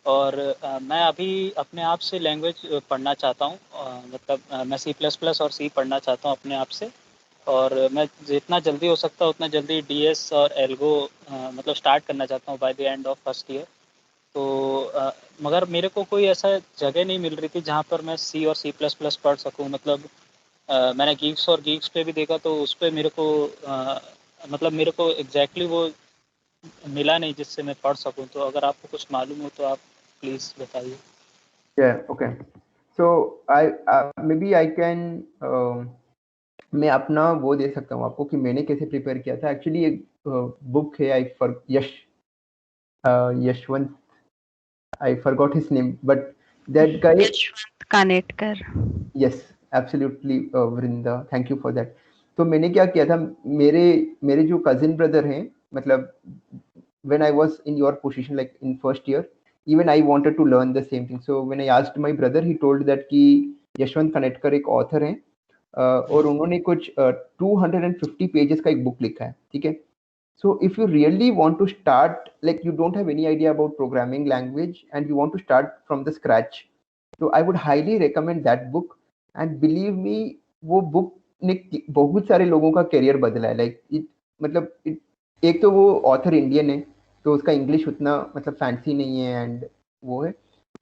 और मैं अभी अपने आप से लैंग्वेज पढ़ना चाहता हूँ. मतलब मैं C++ और C पढ़ना चाहता हूँ अपने आप से, और मैं जितना जल्दी हो सकता है उतना जल्दी DS और एल्गो मतलब स्टार्ट करना चाहता हूँ by the end of first year. तो मगर मेरे को कोई ऐसा जगह नहीं मिल रही थी जहाँ पर मैं C और C++ पढ़ सकूँ. मतलब मैंने गीक्स और गीक्स पे भी देखा, तो उस पर मेरे को मतलब मेरे को एग्जैक्टली वो मिला नहीं जिससे मैं पढ़ सकूँ. तो अगर आपको कुछ मालूम हो तो आप प्लीज़ बताइए. Yeah, okay. So maybe I can मैं अपना वो दे सकता हूँ आपको कि मैंने कैसे प्रिपेयर किया था. एक्चुअली एक बुक है, Yashwant, I forgot his name, but that guy. Yashwant Kanetkar. Yes, absolutely, Vrinda. Thank you for that. तो मैंने क्या किया था, मेरे जो कजिन ब्रदर हैं, मतलब when I was in your position, like in first year, even I wanted to learn the same thing. So when I asked my brother, he told that कि यशवंत कनेटकर एक ऑथर हैं, और उन्होंने कुछ 250 पेजेस का एक बुक लिखा है, ठीक है. So if you really want to start, like you don't have any idea about programming language and you want to start from the scratch, so I would highly recommend that book. And believe me, वो book ने बहुत सारे लोगों का career बदला है. like मतलब एक तो वो ऑथर इंडियन है, तो उसका इंग्लिश उतना मतलब फैंसी नहीं है, एंड वो है.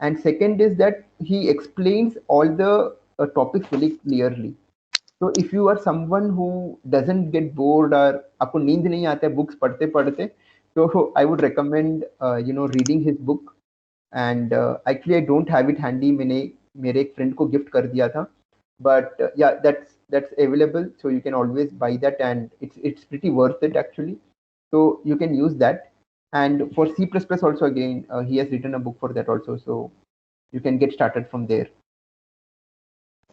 And second is that he explains all the topics very clearly. So if you are someone who doesn't get bored or आपको नींद नहीं आता है बुक्स पढ़ते पढ़ते, so I would recommend reading his book. And actually I don't have it handy, मैंने मेरे एक फ्रेंड को गिफ्ट कर दिया था, but yeah, that's available, so you can always buy that, and it's pretty worth it actually. So you can use that. And for C++ also, again, he has written a book for that also, so you can get started from there.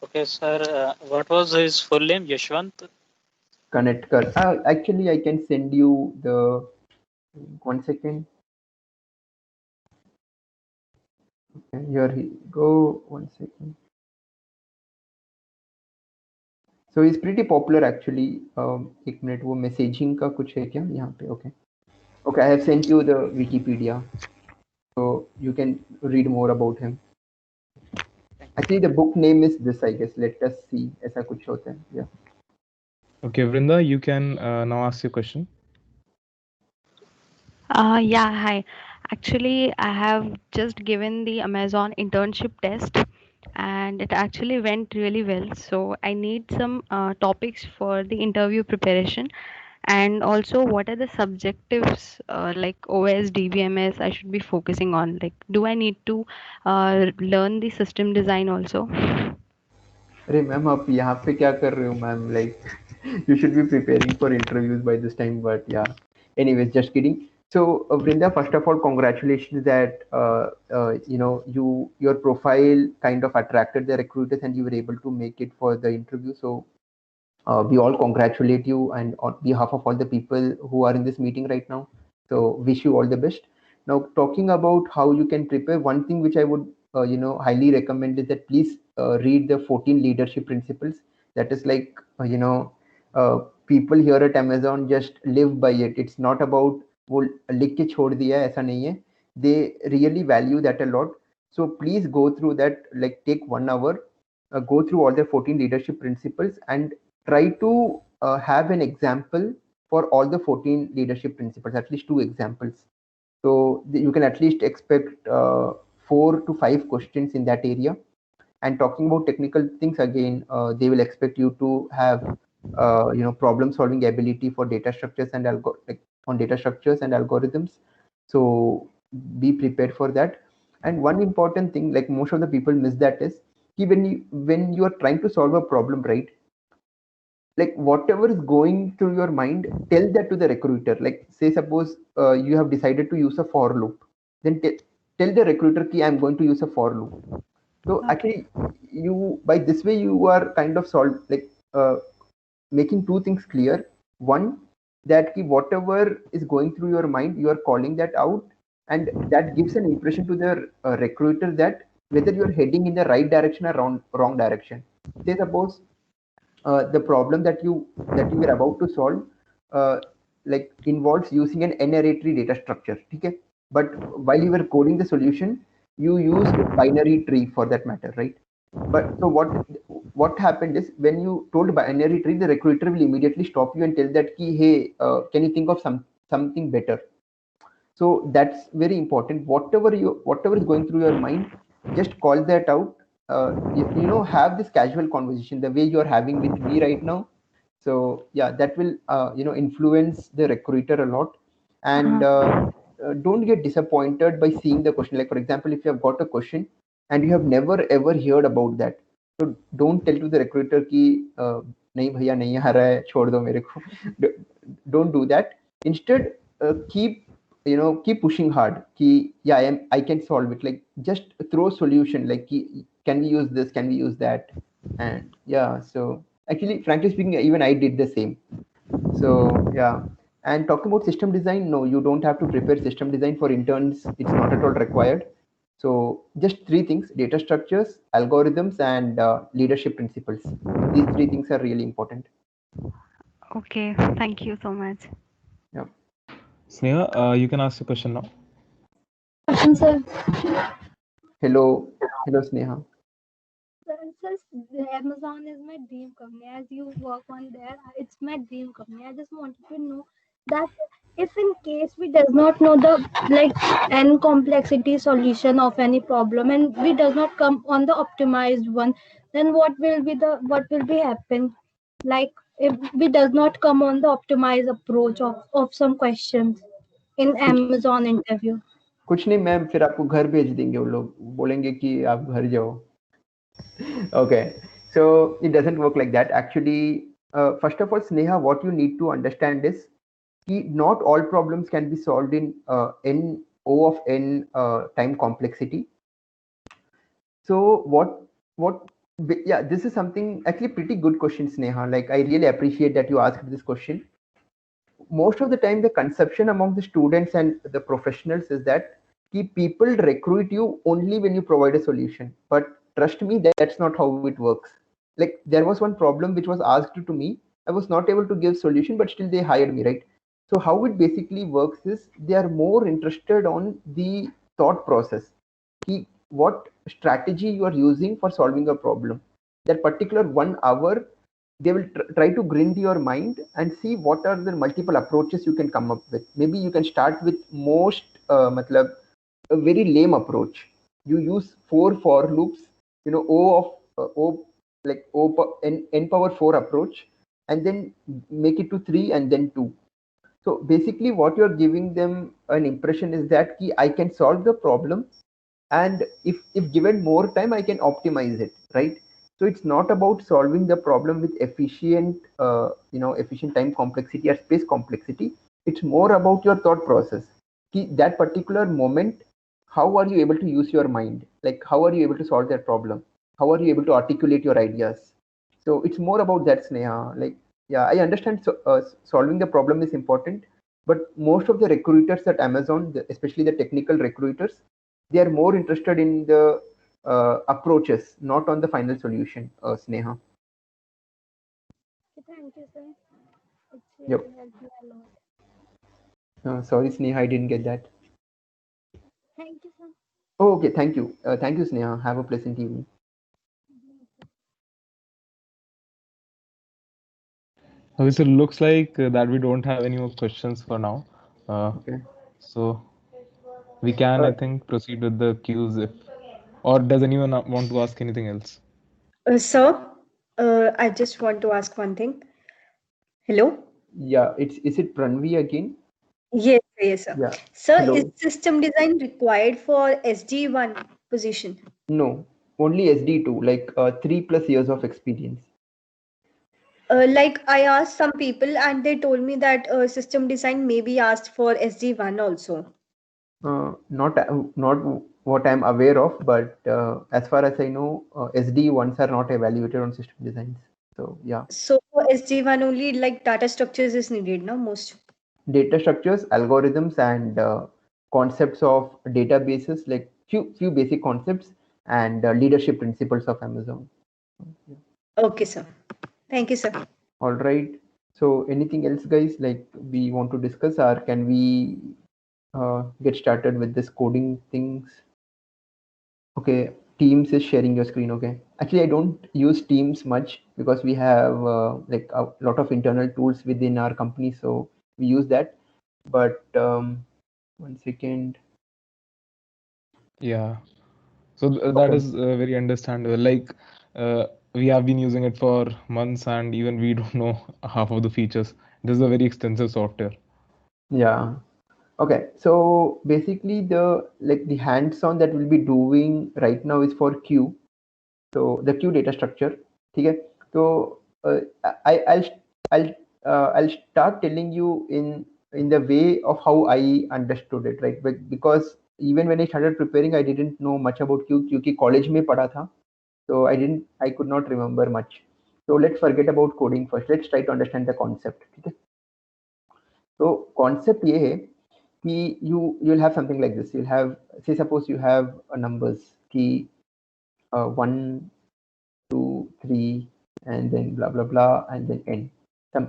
Okay, sir. What was his full name? Yashwant Kanetkar. Actually, I can send you the. 1 second. Okay, here he go. 1 second. So he's pretty popular actually. एक minute, वो messaging का कुछ है क्या यहाँ पे? Okay. Okay, I have sent you the Wikipedia, so you can read more about him. Actually, the book name is this, I guess. Let us see. ऐसा कुछ होता है. Yeah. Okay, Vrinda, you can now ask your question. Yeah, hi. Actually, I have just given the Amazon internship test and it actually went really well. So I need some topics for the interview preparation, and also what are the subjectives like OS, DBMS I should be focusing on. Like, do I need to learn the system design also? अरे ma'am, आप यहाँ पे क्या कर रहे हो ma'am? Like you should be preparing for interviews by this time, but yeah. Anyways, just kidding. So Vrinda, first of all, congratulations that your profile kind of attracted the recruiters and you were able to make it for the interview. So we all congratulate you, and on behalf of all the people who are in this meeting right now. So wish you all the best. Now, talking about how you can prepare, one thing which I would highly recommend is that please read the 14 leadership principles. That is like people here at Amazon just live by it. It's not about वो लिख के छोड़ दिया है, ऐसा नहीं है. They really value that a lot. So please go through that, like take 1 hour, go through all the 14 leadership principles and try to have an example for all the 14 leadership principles, at least 2 examples. So you can at least expect 4 to 5 questions in that area. And talking about technical things again, they will expect you to have problem solving ability for data structures and on data structures and algorithms. So be prepared for that. And one important thing, like most of the people miss that, is when you are trying to solve a problem, right, like whatever is going through your mind, tell that to the recruiter. Like say suppose you have decided to use a for loop, then tell the recruiter ki I'm going to use a for loop. So actually you, by this way you are kind of making two things clear. One, that ki whatever is going through your mind, you are calling that out, and that gives an impression to the recruiter that whether you are heading in the right direction or wrong direction. Say suppose the problem that you were about to solve like involves using an n-array tree data structure, okay? But while you were coding the solution, you used binary tree for that matter, right? But so what happened is, when you told binary tree, the recruiter will immediately stop you and tell that ki, hey, can you think of something better? So that's very important. Whatever is going through your mind, just call that out. Have this casual conversation the way you're having with me right now. So yeah, that will influence the recruiter a lot. And don't get disappointed by seeing the question. Like for example, if you have got a question and you have never ever heard about that, so don't tell to the recruiter ki nahi bhaiya nahi aa raha hai, chhod do mere ko. Don't do that. Instead, keep pushing hard ki yeah, I can solve it. Like just throw solution, like can we use this, can we use that? And yeah, so actually frankly speaking, even I did the same. So yeah. And talking about system design, no, you don't have to prepare system design for interns. It's not at all required. So just 3 things: data structures, algorithms, and leadership principles. These 3 things are really important. Okay, thank you so much. Yeah. Sneha, you can ask the question now. Question, sir. Hello Sneha. Sir, Amazon is my dream company. As you work on there, it's my dream company. I just wanted to know that if in case we does not know the n complexity solution of any problem, and we does not come on the optimized one, then what will be happen? Like if we does not come on the optimized approach of some questions in Amazon interview. कुछ नहीं ma'am, फिर आपको घर भेज देंगे, वो लोग बोलेंगे कि आप घर जाओ. Okay, so it doesn't work like that actually. First of all, Sneha, what you need to understand is not all problems can be solved in n O of n time complexity. So yeah, this is something actually pretty good question, Sneha. Like I really appreciate that you asked this question. Most of the time the conception among the students and the professionals is that people recruit you only when you provide a solution. But trust me, that's not how it works. Like there was one problem which was asked to me. I was not able to give solution, but still they hired me, right? So how it basically works is they are more interested on the thought process. What strategy you are using for solving a problem. That particular 1 hour, they will try to grind your mind and see what are the multiple approaches you can come up with. Maybe you can start with a very lame approach. You use 4 for loops, n power 4 approach, and then make it to 3 and then 2. So basically what you're giving them an impression is that I can solve the problem, and if given more time I can optimize it, right? So it's not about solving the problem with efficient time complexity or space complexity. It's more about your thought process. That particular moment, how are you able to use your mind? Like how are you able to solve that problem? How are you able to articulate your ideas? So it's more about that, Sneha. Like yeah, I understand solving the problem is important, but most of the recruiters at Amazon, especially the technical recruiters, they are more interested in the approaches, not on the final solution, Sneha. Thank you, sir. It's Yep. really helped me a lot. Sorry, Sneha, I didn't get that. Thank you, sir. Oh, okay, thank you. Thank you, Sneha. Have a pleasant evening. Okay, so looks like that we don't have any more questions for now. Okay. So we can, I Uh, think, proceed with the cues if, or does anyone want to ask anything else? Sir, I just want to ask one thing. Hello? yeah, is it Pranvi again? Yes, yes, sir. Yeah. Sir, is Hello. system design required for SD1 position? No, only SD2, like 3+ years of experience. Like I asked some people and they told me that system design may be asked for SD1 also. Not what I'm aware of, but as far as I know, SD ones are not evaluated on system designs. So yeah, So for SD1 only like data structures is needed, no most. data structures, algorithms, and concepts of databases, like few basic concepts and leadership principles of Amazon. Yeah. Okay, sir. Thank you, sir. All right. So anything else, guys? Like we want to discuss, or can we get started with this coding things? Okay, Teams is sharing your screen. Okay, actually, I don't use Teams much because we have like a lot of internal tools within our company, so we use that. But 1 second. Yeah. So that Okay. is very understandable. Like we have been using it for months, and even we don't know half of the features. This is a very extensive software. Yeah. Okay. So basically, the hands-on that we'll be doing right now is for queue. So the queue data structure. Okay. So I'll start telling you in the way of how I understood it, right? But because even when I started preparing, I didn't know much about queue. क्योंकि college में पढ़ा था, so I could not remember much. So let's forget about coding first. Let's try to understand the concept. ठीक है? So concept ये है कि you'll have something like this. You'll have, say suppose you have numbers कि 1, 2, 3, and then blah blah blah, and then n, some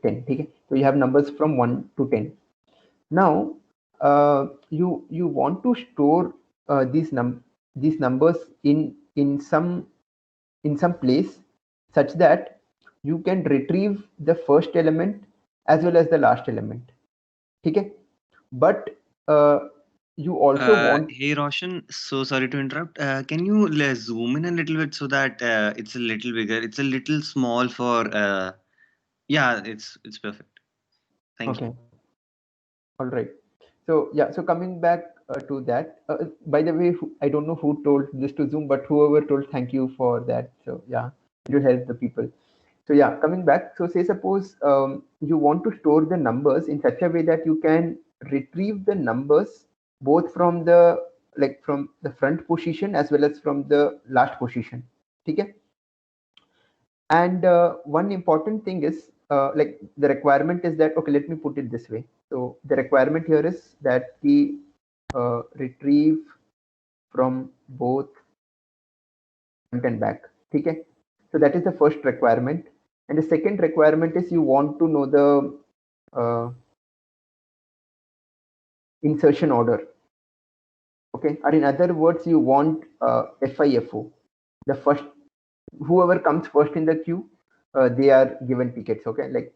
10. ठीक है? So you have numbers from 1 to 10. Now you want to store these numbers in some place such that you can retrieve the first element as well as the last element. ठीक है? But you also want. Hey Roshan, so sorry to interrupt. Can you zoom in a little bit so that it's a little bigger? It's a little small for. Yeah, it's perfect. Thank Okay. you. All right. So yeah. So coming back to that. By the way, I don't know who told this to Zoom, but whoever told, thank you for that. So yeah, it will help the people. So yeah, coming back. So say suppose you want to store the numbers in such a way that you can retrieve the numbers both from the front position as well as from the last position. Okay. And one important thing is like the requirement is that, okay, let me put it this way. So the requirement here is that we retrieve from both front and back. Okay. So that is the first requirement. And the second requirement is you want to know the insertion order. Okay. Or in other words, you want FIFO. The first, whoever comes first in the queue, they are given tickets. Okay. Like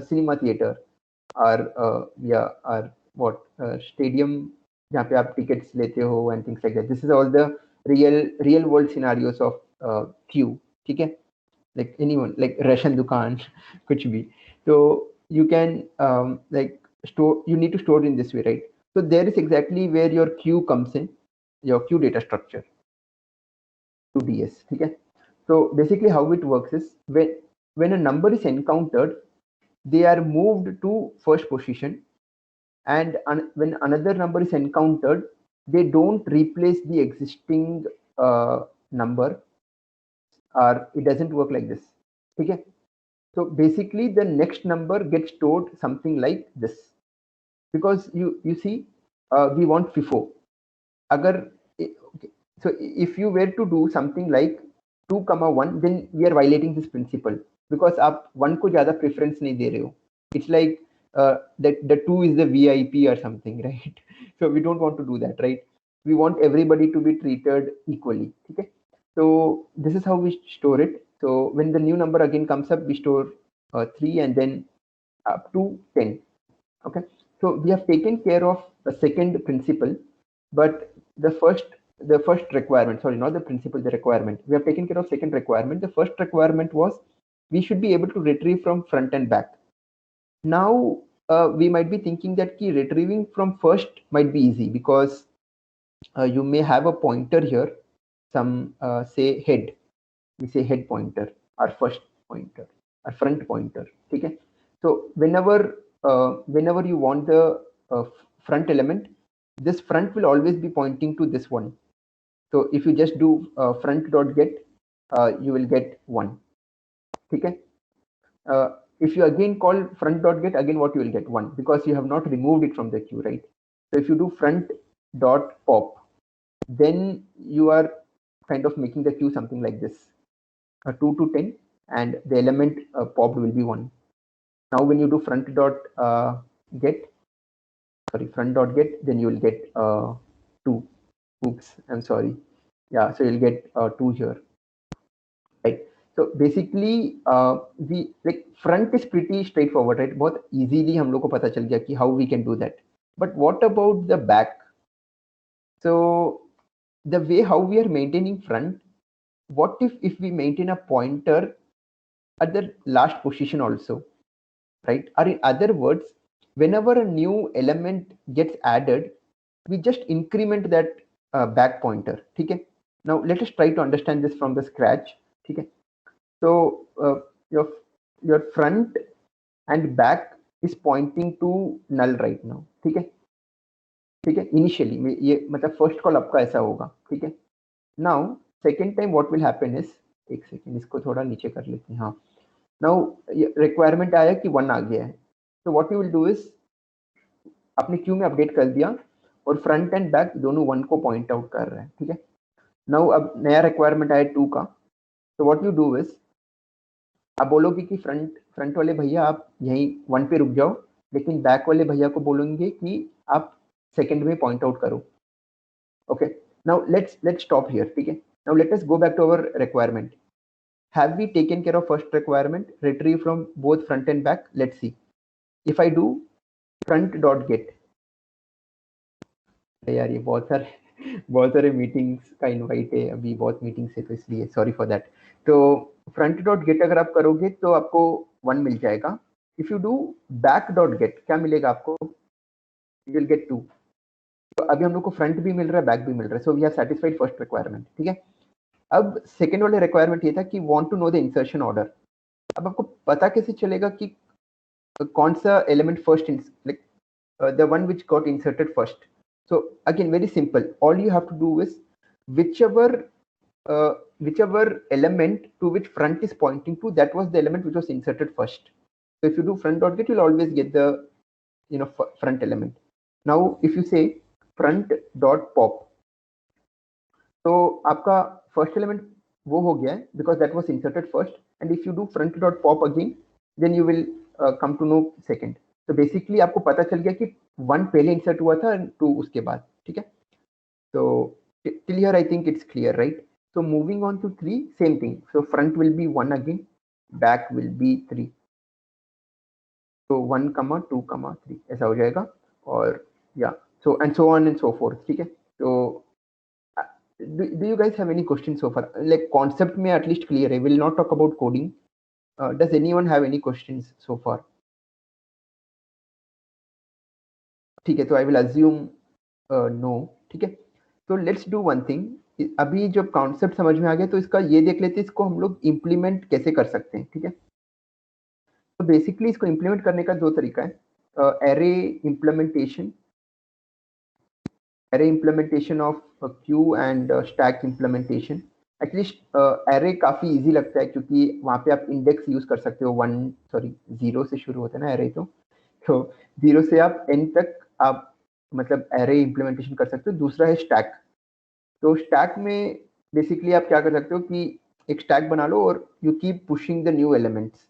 cinema theater or what stadium जहाँ पे आप tickets लेते हो and things like that. This is all the real world scenarios of queue. ठीक है? Like anyone, like ration dukan, कुछ भी. So you can like store. You need to store in this way, right? So there is exactly where your queue comes in, your queue data structure, QDS. ठीक है? So basically, how it works is when a number is encountered, they are moved to first position, and when another number is encountered, they don't replace the existing number, or it doesn't work like this. Okay. So basically the next number gets stored something like this, because you see we want FIFO. Okay. So if you were to do something like 2, 1, then we are violating this principle, because आप 1 को ज़्यादा preference नहीं दे रहे हो. It's like that the 2 is the VIP or something, right? So we don't want to do that, right? We want everybody to be treated equally. Okay, so this is how we store it. So when the new number again comes up, we store 3 and then up to 10. Okay, so we have taken care of the second principle, but the first requirement, sorry, not the principle, the requirement. We have taken care of second requirement. The first requirement was we should be able to retrieve from front and back. Now we might be thinking that key retrieving from first might be easy because you may have a pointer here, some say head, we say head pointer, or first pointer, or front pointer. Okay, so whenever you want the front element, this front will always be pointing to this one. So if you just do front dot get, you will get 1. Okay, if you again call front dot get, again what you will get 1, because you have not removed it from the queue, right? So if you do front dot pop, then you are kind of making the queue something like this, 2 to 10, and the element popped will be 1. Now when you do front dot get, then you will get 2. Oops, I'm sorry. Yeah, so you'll get 2 here, right? So basically the like front is pretty straightforward, right? बहुत easily हम लोग को पता चल गया कि how we can do that. But what about the back? So the way how we are maintaining front, what if we maintain a pointer at the last position also, right? Or in other words, whenever a new element gets added, we just increment that back pointer. Okay, now let us try to understand this from the scratch. Okay, so your front and back is pointing to null right now. ठीक है, initially ये मतलब first call आपका ऐसा होगा. ठीक है, now second time what will happen is, एक सेकेंड इसको थोड़ा नीचे कर लेते हैं. हाँ, now requirement आया कि 1 आ गया है. So what you will do is अपने क्यू में अपडेट कर दिया और फ्रंट एंड बैक दोनों 1 को पॉइंट आउट कर रहे हैं. ठीक है, नाउ अब नया रिक्वायरमेंट आया 2 का. तो व्हाट यू डू इज, आप बोलोगे कि फ्रंट वाले भैया आप यहीं 1 पे रुक जाओ, लेकिन बैक वाले भैया को बोलेंगे कि आप सेकंड में पॉइंट आउट करो. Okay, now let's stop here. ठीक है, now let us go back to our requirement. Have we taken care of first requirement, retrieve from both front end back? Let's see. If I do front dot get, यार ये बहुत सारे meetings का invite है, अभी बहुत meetings है तो इसलिए सॉरी फॉर दैट. तो फ्रंट डॉट गेट अगर आप करोगे तो आपको 1 मिल जाएगा. If you do back dot gate, क्या मिलेगा आपको? You will get 2. तो अभी हम लोग को फ्रंट भी मिल रहा है, बैक भी मिल रहा है. So we have satisfied first requirement. ठीक है, अब सेकेंड वाले रिक्वायरमेंट ये था कि want to know the insertion order. अब आपको पता कैसे चलेगा कि कौन सा element first, like the one which got inserted first? So again, very simple. All you have to do is whichever element to which front is pointing to, that was the element which was inserted first. So if you do front dot get, you'll always get the front element. Now if you say front dot pop, तो आपका first element वो हो गया है because that was inserted first. And if you do front dot pop again, then you will come to know second. तो basically आपको पता चल गया कि 1 पहले इंसर्ट हुआ था, 2 उसके बाद. ठीक है, तो till here I think it's clear, right? So moving on to 3, same thing. So front will be 1 again, back will be 3. तो 1, 2, 3 ऐसा हो जाएगा. और या so and so on and so fourth. ठीक है, तो do you guys have any questions so far? Like concept में at least clear है. We'll not talk about coding. Does anyone have any questions so far? ठीक है, तो I will assume no. ठीक है, तो लेट्स डू वन थिंग. अभी जब कॉन्सेप्ट समझ में आ गया तो इसका ये देख लेते हैं, इसको हम लोग इम्प्लीमेंट कैसे कर सकते हैं. ठीक है, तो बेसिकली इसको इम्प्लीमेंट करने का 2 तरीका है. Array implementation of Q and stack implementation. Actually array काफ़ी इजी लगता है क्योंकि वहाँ पे आप इंडेक्स यूज़ कर सकते हो. 0 से शुरू होता है ना एरे, तो 0 से आप n तक आप मतलब एरे इम्प्लीमेंटेशन कर सकते हो. दूसरा है स्टैक. तो स्टैक में बेसिकली आप क्या कर सकते हो कि एक स्टैक बना लो और you keep pushing the new elements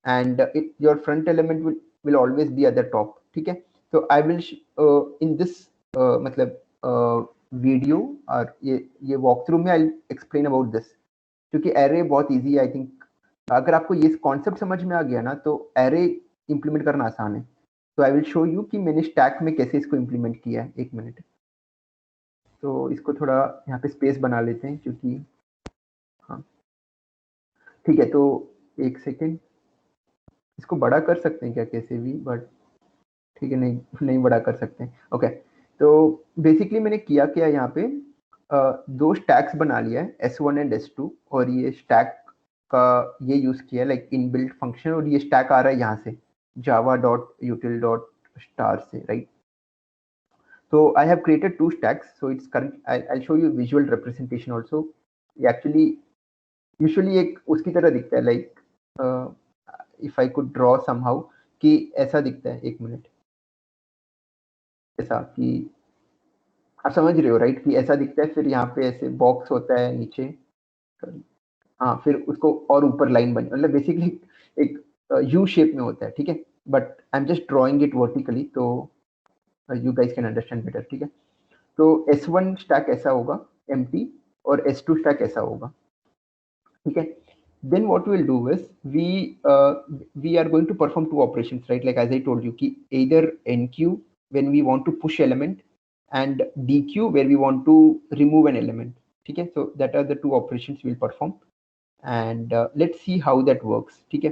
and your front element will will always be at the top. ठीक है, so I will in this मतलब वीडियो और ये वॉक थ्रू में I'll explain about this, क्योंकि एरे बहुत इजी है. I think अगर आपको ये कॉन्सेप्ट समझ में आ गया ना तो एरे इंप्लीमेंट करना आसान है. तो आई विल शो यू कि मैंने स्टैक में कैसे इसको इंप्लीमेंट किया है. एक मिनट, तो इसको थोड़ा यहाँ पे स्पेस बना लेते हैं, क्योंकि हाँ ठीक है. तो एक सेकेंड, इसको बड़ा कर सकते हैं क्या कैसे भी, बट ठीक है, नहीं बड़ा कर सकते हैं. ओके, तो बेसिकली मैंने किया क्या यहाँ पे, दो स्टैक्स बना लिया है, S1 एंड S2, और ये स्टैक का ये यूज किया लाइक इनबिल्ट फंक्शन, और ये स्टैक आ रहा है यहाँ से java.util.star से, right. So I have created two stacks. So it's current. I'll show you visual representation also. Actually, usually एक उसकी तरह दिखता है, like if I could draw somehow कि ऐसा दिखता है. एक मिनट, ऐसा कि आप समझ रहे हो राइट, कि ऐसा दिखता है. फिर यहाँ पे ऐसे बॉक्स होता है नीचे, हाँ, फिर उसको और ऊपर लाइन बन, मतलब बेसिकली एक यू शेप में होता है. ठीक है, but I am just drawing it vertically, तो you guys can understand better. ठीक है, तो S1 स्टैक ऐसा होगा empty, और S2 स्टैक ऐसा होगा. ठीक है, then what we will do is we are going to perform two operations, right? Like as I told you, कि either NQ when we want to push element and DQ where we want to remove an element. ठीक है, so that are the two operations we will perform, and let's see how that works. ठीक है,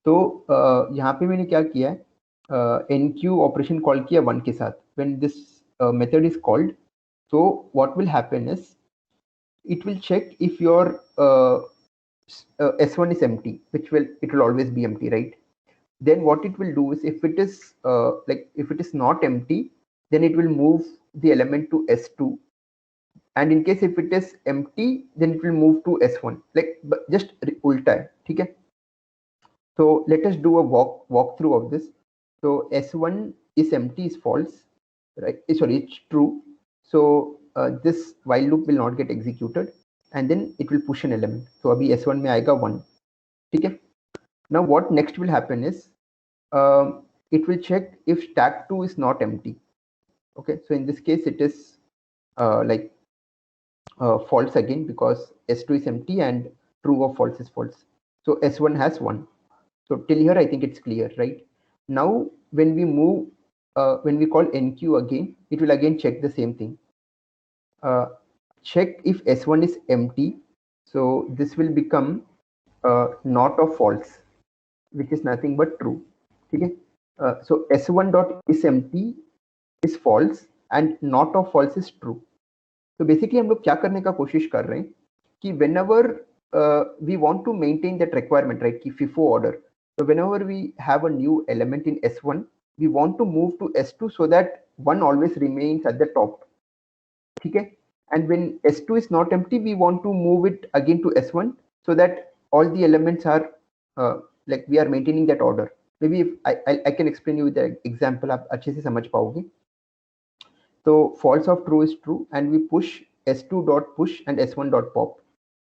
तो यहाँ पे मैंने क्या किया है, NQ ऑपरेशन कॉल किया 1 के साथ. when this method is called, so what will happen is it will check if your S1 is empty, which it will always be empty, right? Then what it will do is if it is if it is not empty, then it will move the element to S2, and in case if it is empty, then it will move to S1, like just ulta hai. ठीक है, so let us do a walkthrough of this. So S1 is empty is false, right? Sorry, it's true. So this while loop will not get executed, and then it will push an element. So abhi S1 में आएगा 1. ठीक है, now what next will happen is it will check if stack 2 is not empty. Okay, so in this case it is false again, because S2 is empty and true or false is false. So S1 has 1. So till here I think it's clear, right? Now when we move, when we call NQ again, it will again check the same thing. Check if S1 is empty. So this will become not or false, which is nothing but true. Okay, so S1 dot is empty is false and not or false is true. So basically हम लोग क्या करने का कोशिश कर रहे हैं कि whenever we want to maintain that requirement, right, कि FIFO order. So whenever we have a new element in S1, we want to move to S2 so that 1 always remains at the top. ठीक है, and when S2 is not empty, we want to move it again to S1 so that all the elements are like we are maintaining that order. Maybe if I can explain you with the example, आप अच्छे से समझ पाओगे. So false of true is true, and we push S2 dot push and S1 dot pop.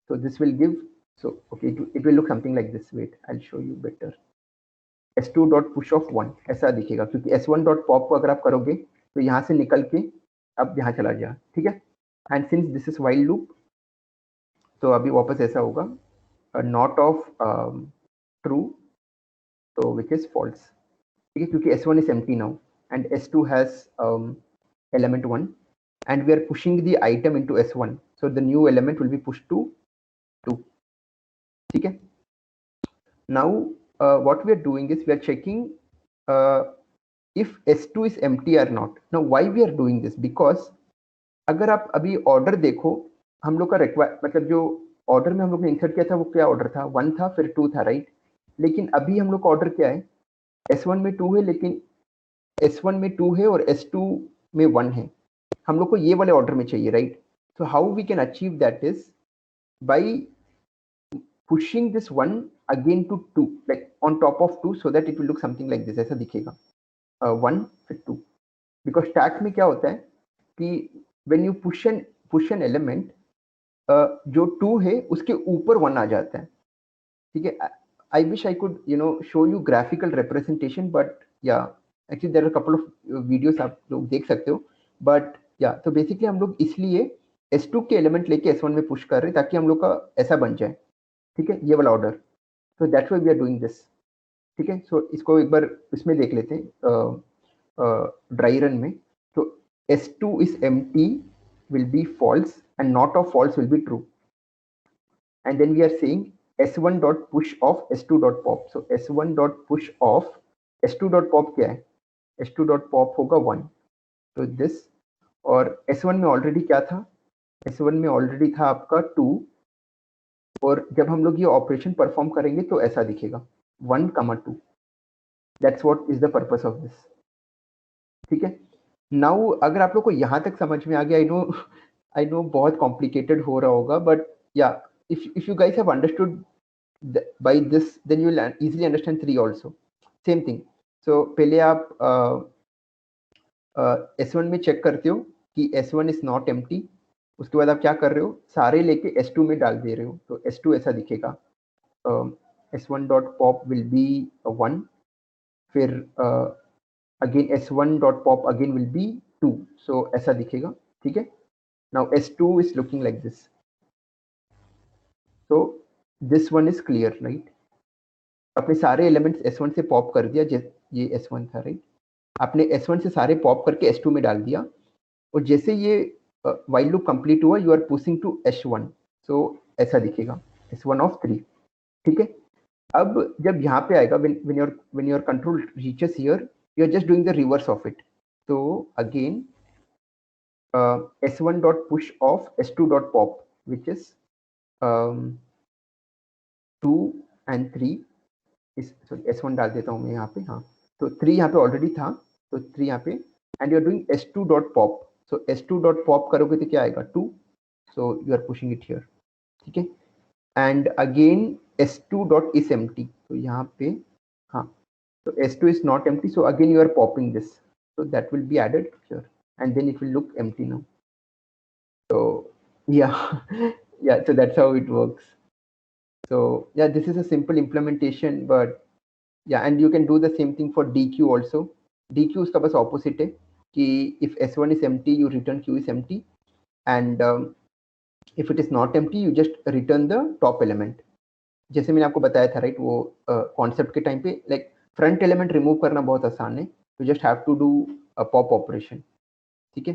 So this will give, so okay, it will look something like this. Wait, I'll show you better. S2 dot push of 1 ऐसा दिखेगा, क्योंकि S1 dot pop को अगर आप करोगे तो यहाँ से निकल के अब यहाँ चला जाए. ठीक है, and since this is while loop, तो अभी वापस ऐसा होगा not of true, so which is false. ठीक है, क्योंकि S1 is empty now and S2 has element 1, and we are pushing the item into S1, so the new element will be pushed to 2. ठीक है, now what we are doing is we are checking if S2 is empty or not. Now why we are doing this, because अगर आप अभी order देखो, हम लोग का मतलब जो ऑर्डर में हम लोग ने इंसर्ट किया था वो क्या ऑर्डर था, 1 था फिर 2 था, राइट. लेकिन अभी हम लोग का ऑर्डर क्या है, S1 में 2 है, लेकिन S1 में 2 है और S2 में 1 है. हम लोग को ये वाले ऑर्डर में चाहिए, right. So how we can achieve that is by pushing this 1 again to 2, like on top of 2, so that it will look something like this. ऐसा दिखेगा 1 फिर 2, because stack में क्या होता है कि when you push an element, जो 2 है उसके ऊपर 1 आ जाता है. ठीक है, I wish I could, show you graphical representation, but yeah, actually there are a couple of videos आप लोग देख सकते हो, but yeah, तो basically हम लोग इसलिए S2 के एलिमेंट लेके S1 में पुश कर रहे हैं ताकि हम लोग का ऐसा बन जाए, ठीक है, ये वाला order. So that's why we are doing this, ठीक है. So इसको एक बार इसमें देख लेते हैं ड्राई रन में. तो S2 is empty will be false and not of false will be true. And then we are saying S1 dot push off S2 dot pop. So S1 dot push off S2 dot pop क्या है? S2 dot pop होगा 1. तो this और S1 में already क्या था? S1 में already था आपका 2. और जब हम लोग ये ऑपरेशन परफॉर्म करेंगे तो ऐसा दिखेगा 1, 2. That's what is the purpose of this, ठीक है. नाउ अगर आप लोग को यहाँ तक समझ में आ गया, आई नो बहुत कॉम्प्लिकेटेड हो रहा होगा, बट या if you guys have understood by this, then you will easily understand 3 also. Same thing. So पहले आप S1 में चेक करते हो कि S1 is not empty. उसके बाद आप क्या कर रहे हो, सारे लेके S2 में डाल दे रहे हो, तो S2 ऐसा दिखेगा. S1 dot pop will be 1. फिर again S1 dot pop again will be 2. So ऐसा दिखेगा, ठीक है. Now S2 is looking like this. So this one is clear, right? आपने सारे एलिमेंट्स S1 से पॉप कर दिया, ये S1 था, राइट. आपने S1 से सारे पॉप करके S2 में डाल दिया, और जैसे ये while loop कंप्लीट हुआ, you are pushing to S1. So ऐसा दिखेगा S1 of 3, ठीक है. अब जब यहाँ पे आएगा, when your control reaches here, you are just doing the reverse of it. So again S1 dot push off S2 dot pop, which is 2 and 3 is, sorry, S1 डाल देता हूँ मैं यहाँ पे. हाँ, तो 3 यहाँ पे ऑलरेडी था, तो 3 यहाँ पे, and you are doing S2 dot pop. So S2 dot pop करोगे तो क्या आएगा 2. So you are pushing it here, ठीक है. And again S2 dot is empty. तो यहाँ पे हाँ, तो S2 is not empty, so again you are popping this, so that will be added here, and then it will look empty now. So yeah, so that's how it works. So yeah, this is a simple implementation, but yeah, and you can do the same thing for DQ also. DQ उसका बस opposite है कि if S1 is empty, you return Q is empty, and if it is not empty, you just return the top element. जैसे मैंने आपको बताया था, right, वो कॉन्सेप्ट के टाइम पे, लाइक फ्रंट एलिमेंट रिमूव करना बहुत आसान है, you just have to do a pop operation, ठीक है.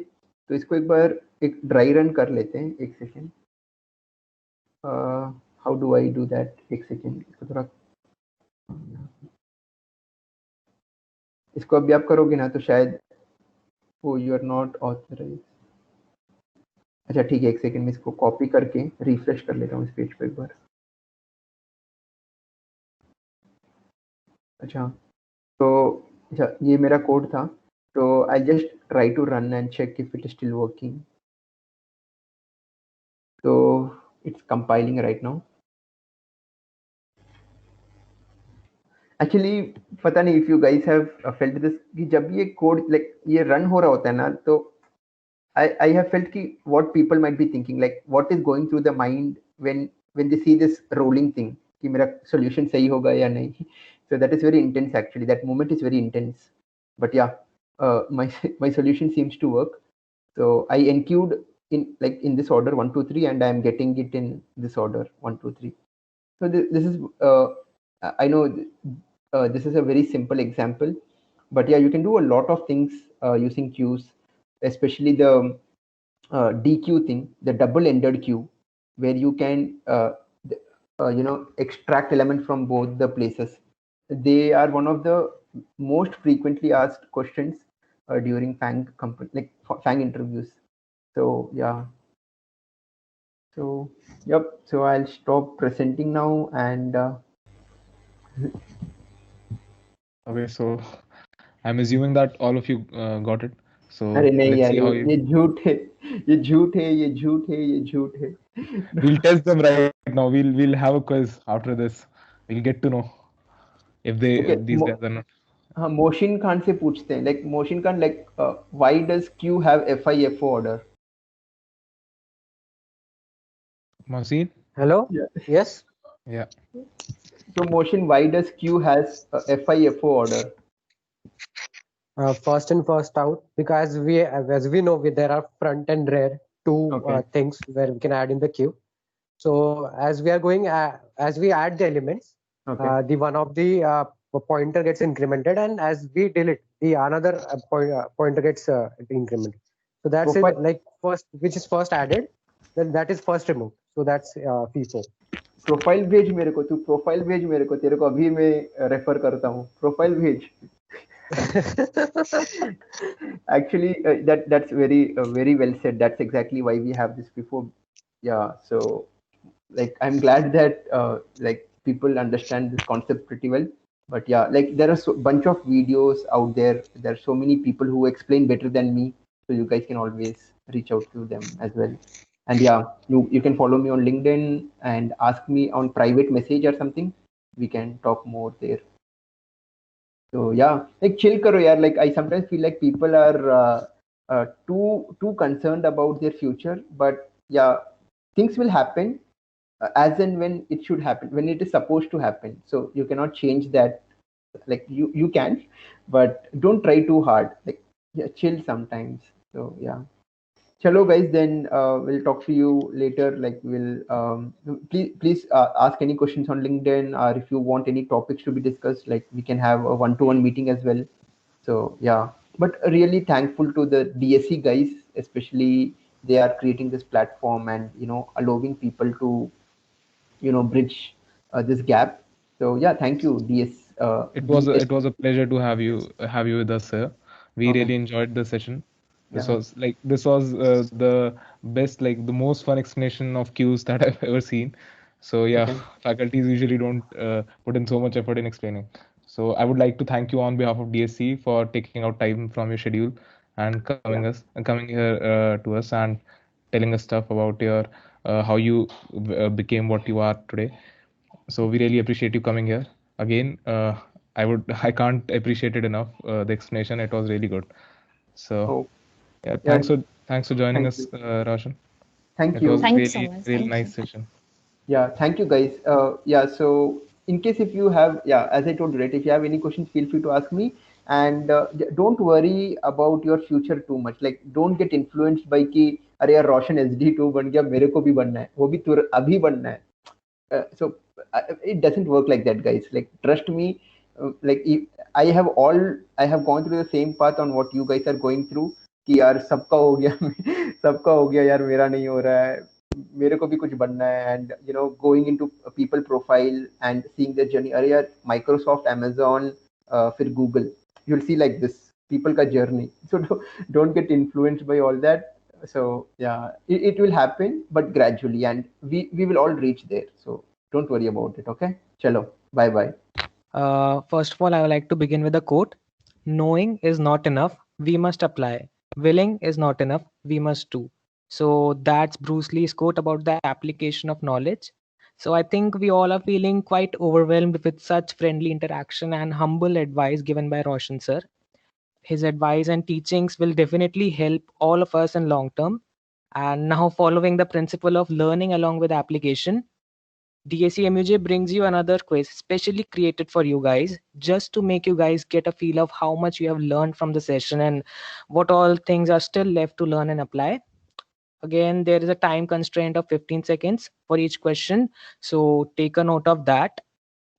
तो इसको एक बार एक ड्राई रन कर लेते हैं, एक second. How do I do that, एक सेकेंड. थोड़ा इसको अभी आप करोगे ना तो शायद वो यू आर नॉट ऑथराइज. अच्छा ठीक है, एक सेकेंड में इसको कॉपी करके रिफ्रेश कर लेता हूँ इस पेज पे एक बार. अच्छा, तो अच्छा ये मेरा कोड था, तो I just try to run and check if it is still working. तो it's compiling right now. Actually पता नहीं if you guys have felt this, कि जब ये कोड लाइक ये रन हो रहा होता है ना, तो आई हैव फेल्ट कि what people might be thinking, like what is going through the mind when they see this rolling thing, कि मेरा सॉल्यूशन सही होगा या नहीं. So that is very intense actually. That moment is very intense. But yeah, my solution seems to work. So I enqueued in this order 1, 2, 3, and I am getting it in this order 1, 2, 3. So this is I know this is a very simple example, but yeah, you can do a lot of things using queues, especially the DQ thing, the double-ended queue, where you can extract element from both the places. They are one of the most frequently asked questions during FANG interviews. So yeah. So yep. So I'll stop presenting now and. Okay, so I'm assuming that all of you got it. So अरे नहीं let's यार, see how ये झूठ है, ये झूठ है, ये झूठ है, ये झूठ है. We'll test them right now. We'll have a quiz after this. We'll get to know if these guys are not. हाँ, मोशिन खान से पूछते हैं, like Mohsin Khan, like why does Q have FIFO order? Mohsin? Hello? Yeah. Yes? Yeah. So Motion, why does Q has a FIFO order? First in, first out, because as we know, there are front and rear two Okay. things where we can add in the queue. So as we are going, as we add the elements, Okay. the one of the pointer gets incremented, and as we delete, the another pointer gets incremented. So that's it. Profile, Like first, which is first added, then that is first removed. So that's FIFO. Profile भेज मेरे को, तू profile भेज मेरे को, तेरे को अभी मैं रेफर करता हूँ, प्रोफाइल भेज. Actually, that's very well said. That's exactly why we have this before. Yeah. So like I'm glad that like people understand this concept pretty well. But yeah, like there are so bunch of videos out there. There are so many people who explain better than me. So you guys can always reach out to them as well. And yeah, you can follow me on LinkedIn and ask me on private message or something. We can talk more there. So yeah, like chill karo yaar. Like I sometimes feel like people are too concerned about their future. But yeah, things will happen as and when it should happen, when it is supposed to happen. So you cannot change that. Like you can, but don't try too hard. Like yeah, chill sometimes. So yeah. Chalo guys, then we'll talk to you later. Like we'll please ask any questions on LinkedIn, or if you want any topics to be discussed, like we can have a one-to-one meeting as well. So yeah, but really thankful to the DSC guys, especially they are creating this platform and allowing people to bridge this gap. So yeah, thank you DS. It was a pleasure to have you with us, sir. We Okay. really enjoyed the session. This Yeah. was the best, like the most fun explanation of queues that I've ever seen. So yeah, Okay. faculties usually don't put in so much effort in explaining. So I would like to thank you on behalf of DSC for taking out time from your schedule and coming here to us and telling us stuff about your how you became what you are today. So we really appreciate you coming here again. I can't appreciate it enough, the explanation. It was really good. So Oh, yeah, yeah. thanks for joining Thank us, you. Roshan. Thank It you. was Thank you so really much. really Thank nice you. session. Yeah, thank you guys. Yeah, so in case if you have, yeah, as I told you, right, if you have any questions, feel free to ask me. And don't worry about your future too much. Like, don't get influenced by कि अरे यार रोशन SD2 बन गया, मेरे को भी बनना है, वो भी अभी बनना है. So it doesn't work like that, guys. Like, trust me. Like, if I have gone through the same path on what you guys are going through. कि यार सबका हो गया, सबका हो गया यार, मेरा नहीं हो रहा है, मेरे को भी कुछ बनना है. And going into a people profile and seeing their journey, अरे यार Microsoft, Amazon, फिर Google, you'll see like this people का journey. So don't get influenced by all that. So yeah, it will happen, but gradually, and we will all reach there. So don't worry about it. Okay, chalo, bye bye. First of all, I would like to begin with a quote. Knowing is not enough, we must apply. Willing is not enough, we must do. So that's Bruce Lee's quote about the application of knowledge. So I think we all are feeling quite overwhelmed with such friendly interaction and humble advice given by Roshan sir. His advice and teachings will definitely help all of us in long term. And now, following the principle of learning along with application, DSC MUJ brings you another quiz specially created for you guys, just to make you guys get a feel of how much you have learned from the session and what all things are still left to learn and apply. Again, there is a time constraint of 15 seconds for each question, so take a note of that.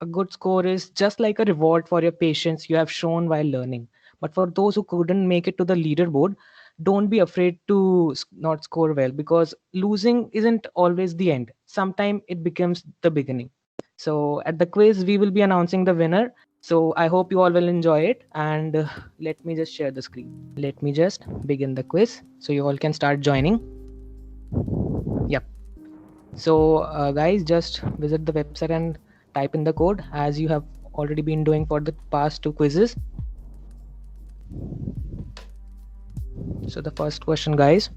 A good score is just like a reward for your patience you have shown while learning. But for those who couldn't make it to the leaderboard, don't be afraid to not score well, because losing isn't always the end. Sometimes it becomes the beginning. So at the quiz, we will be announcing the winner. So I hope you all will enjoy it. And let me just share the screen. Let me just begin the quiz so you all can start joining. Yep. So guys, just visit the website and type in the code as you have already been doing for the past two quizzes. So the first question, guys,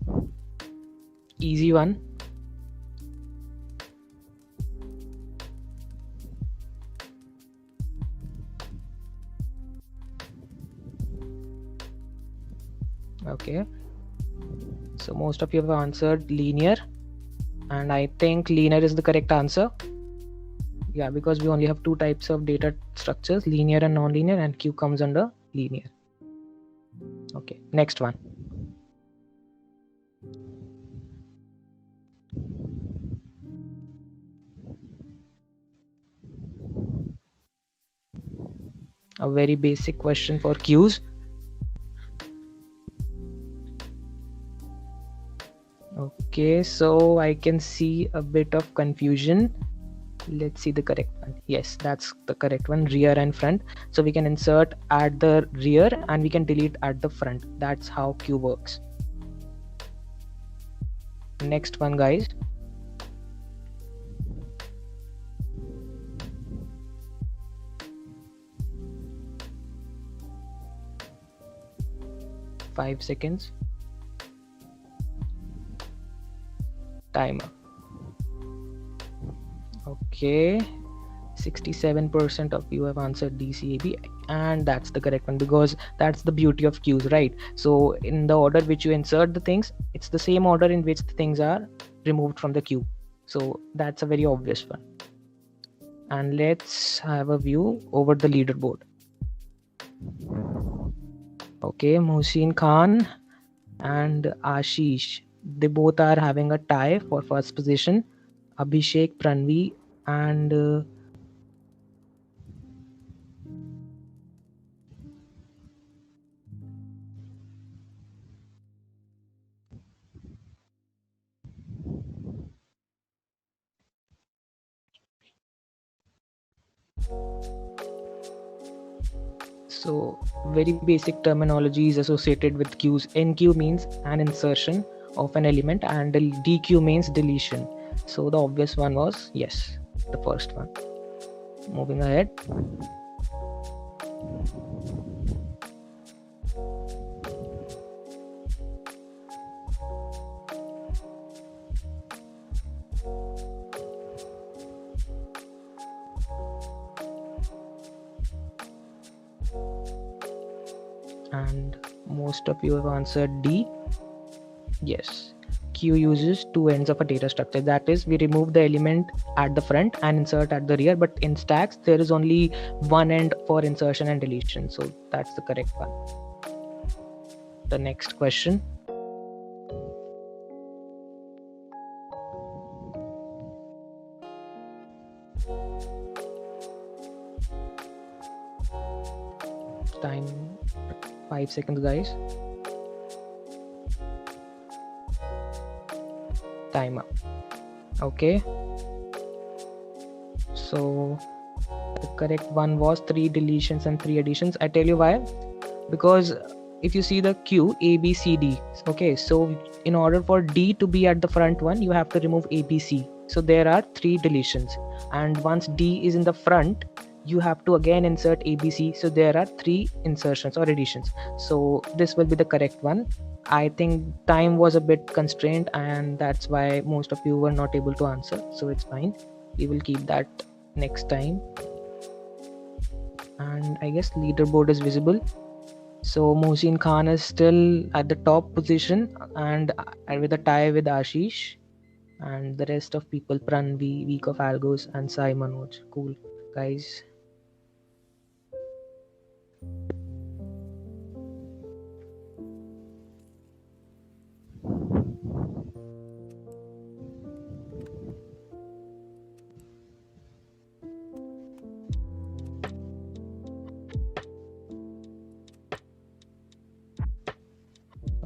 easy one. Okay, so most of you have answered linear, and I think linear is the correct answer. Yeah, because we only have two types of data structures, linear and non-linear, and queue comes under linear. Okay, next one. A very basic question for queues. Okay, so I can see a bit of confusion. Let's see the correct one. Yes, that's the correct one, rear and front. So we can insert at the rear and we can delete at the front. That's how queue works. Next one, guys. Five seconds. Timer. Okay, 67% of you have answered DCAB, and that's the correct one, because that's the beauty of queues, right? So in the order which you insert the things, it's the same order in which the things are removed from the queue. So that's a very obvious one. And let's have a view over the leaderboard. Okay, Mohsin Khan and Ashish, they both are having a tie for first position. Abhishek, Pranvi, and so very basic terminology is associated with queues. NQ means an insertion of an element, and DQ means deletion. So the obvious one was, yes, the first one. Moving ahead. And most of you have answered D. Yes, queue uses two ends of a data structure. That is, we remove the element at the front and insert at the rear, but in stacks there is only one end for insertion and deletion. So that's the correct one. The next question. Time 5 seconds, guys. Time up. Okay, so the correct one was 3 deletions and 3 additions. I tell you why. Because if you see the queue A, B, C, D, okay, so in order for D to be at the front one, you have to remove A, B, C. So there are 3 deletions, and once D is in the front, you have to again insert ABC. So there are 3 insertions or additions. So this will be the correct one. I think time was a bit constrained, and that's why most of you were not able to answer. So it's fine. We will keep that next time. And I guess leaderboard is visible. So Mohsin Khan is still at the top position, and with a tie with Ashish, and the rest of people, Pranvi, Week of Algos, and Sai Manoj. Cool, guys.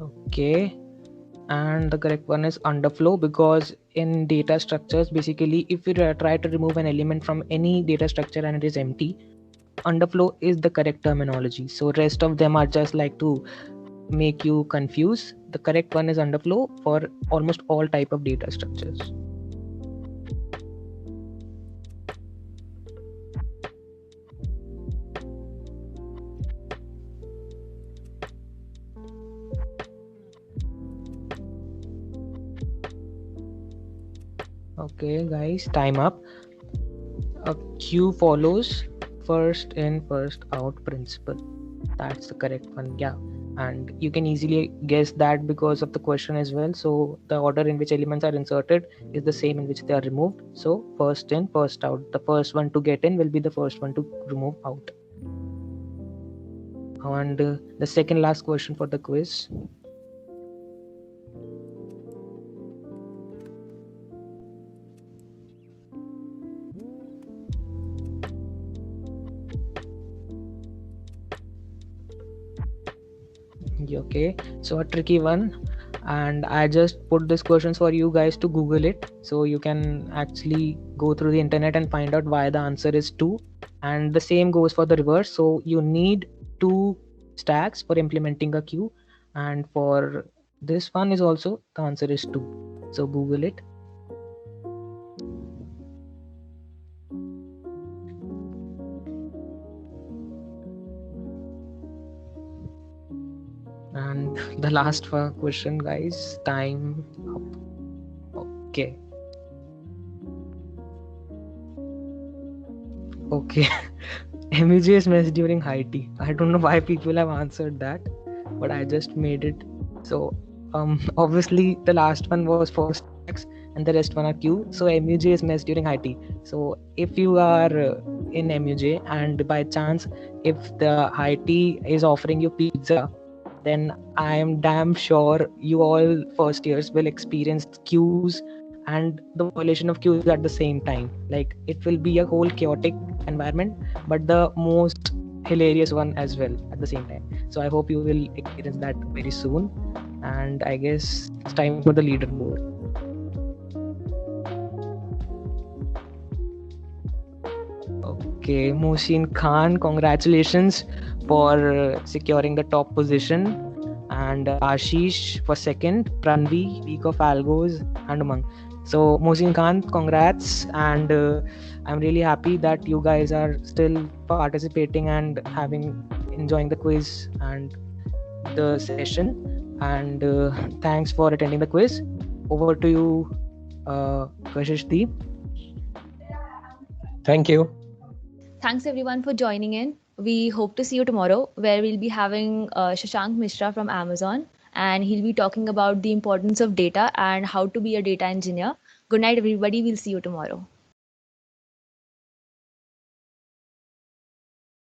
Okay, and the correct one is underflow, because in data structures, basically if you try to remove an element from any data structure and it is empty, underflow is the correct terminology. So rest of them are just like to make you confuse. The correct one is underflow for almost all type of data structures. Okay, guys, time up. A queue follows first in, first out principle. That's the correct one. Yeah, and you can easily guess that because of the question as well. So the order in which elements are inserted is the same in which they are removed. So first in, first out. The first one to get in will be the first one to remove out. And the second last question for the quiz. Okay, so a tricky one, and I just put these questions for you guys to Google it, so you can actually go through the internet and find out why the answer is 2. And the same goes for the reverse. So you need 2 stacks for implementing a queue, and for this one is also the answer is 2. So Google it. And the last question, guys, time up. Okay. MUJ is messed during high tea. I don't know why people have answered that, but I just made it. So obviously the last one was for stacks and the rest one are queue. So MUJ is messed during high tea. So if you are in MUJ and by chance if the high tea is offering you pizza, then I am damn sure you all first years will experience queues and the violation of queues at the same time. Like it will be a whole chaotic environment, but the most hilarious one as well at the same time. So I hope you will experience that very soon. And I guess it's time for the leaderboard. Okay, Mohsin Khan, congratulations for securing the top position, and Ashish for second, Pranvi, Week of Algos, and Umang. So Mohsin Khan, congrats, and I'm really happy that you guys are still participating and enjoying the quiz and the session. And thanks for attending the quiz. Over to you, Kashish Deep. Thank you. Thanks everyone for joining in. We hope to see you tomorrow, where we'll be having Shashank Mishra from Amazon, and he'll be talking about the importance of data and how to be a data engineer. Good night, everybody. We'll see you tomorrow.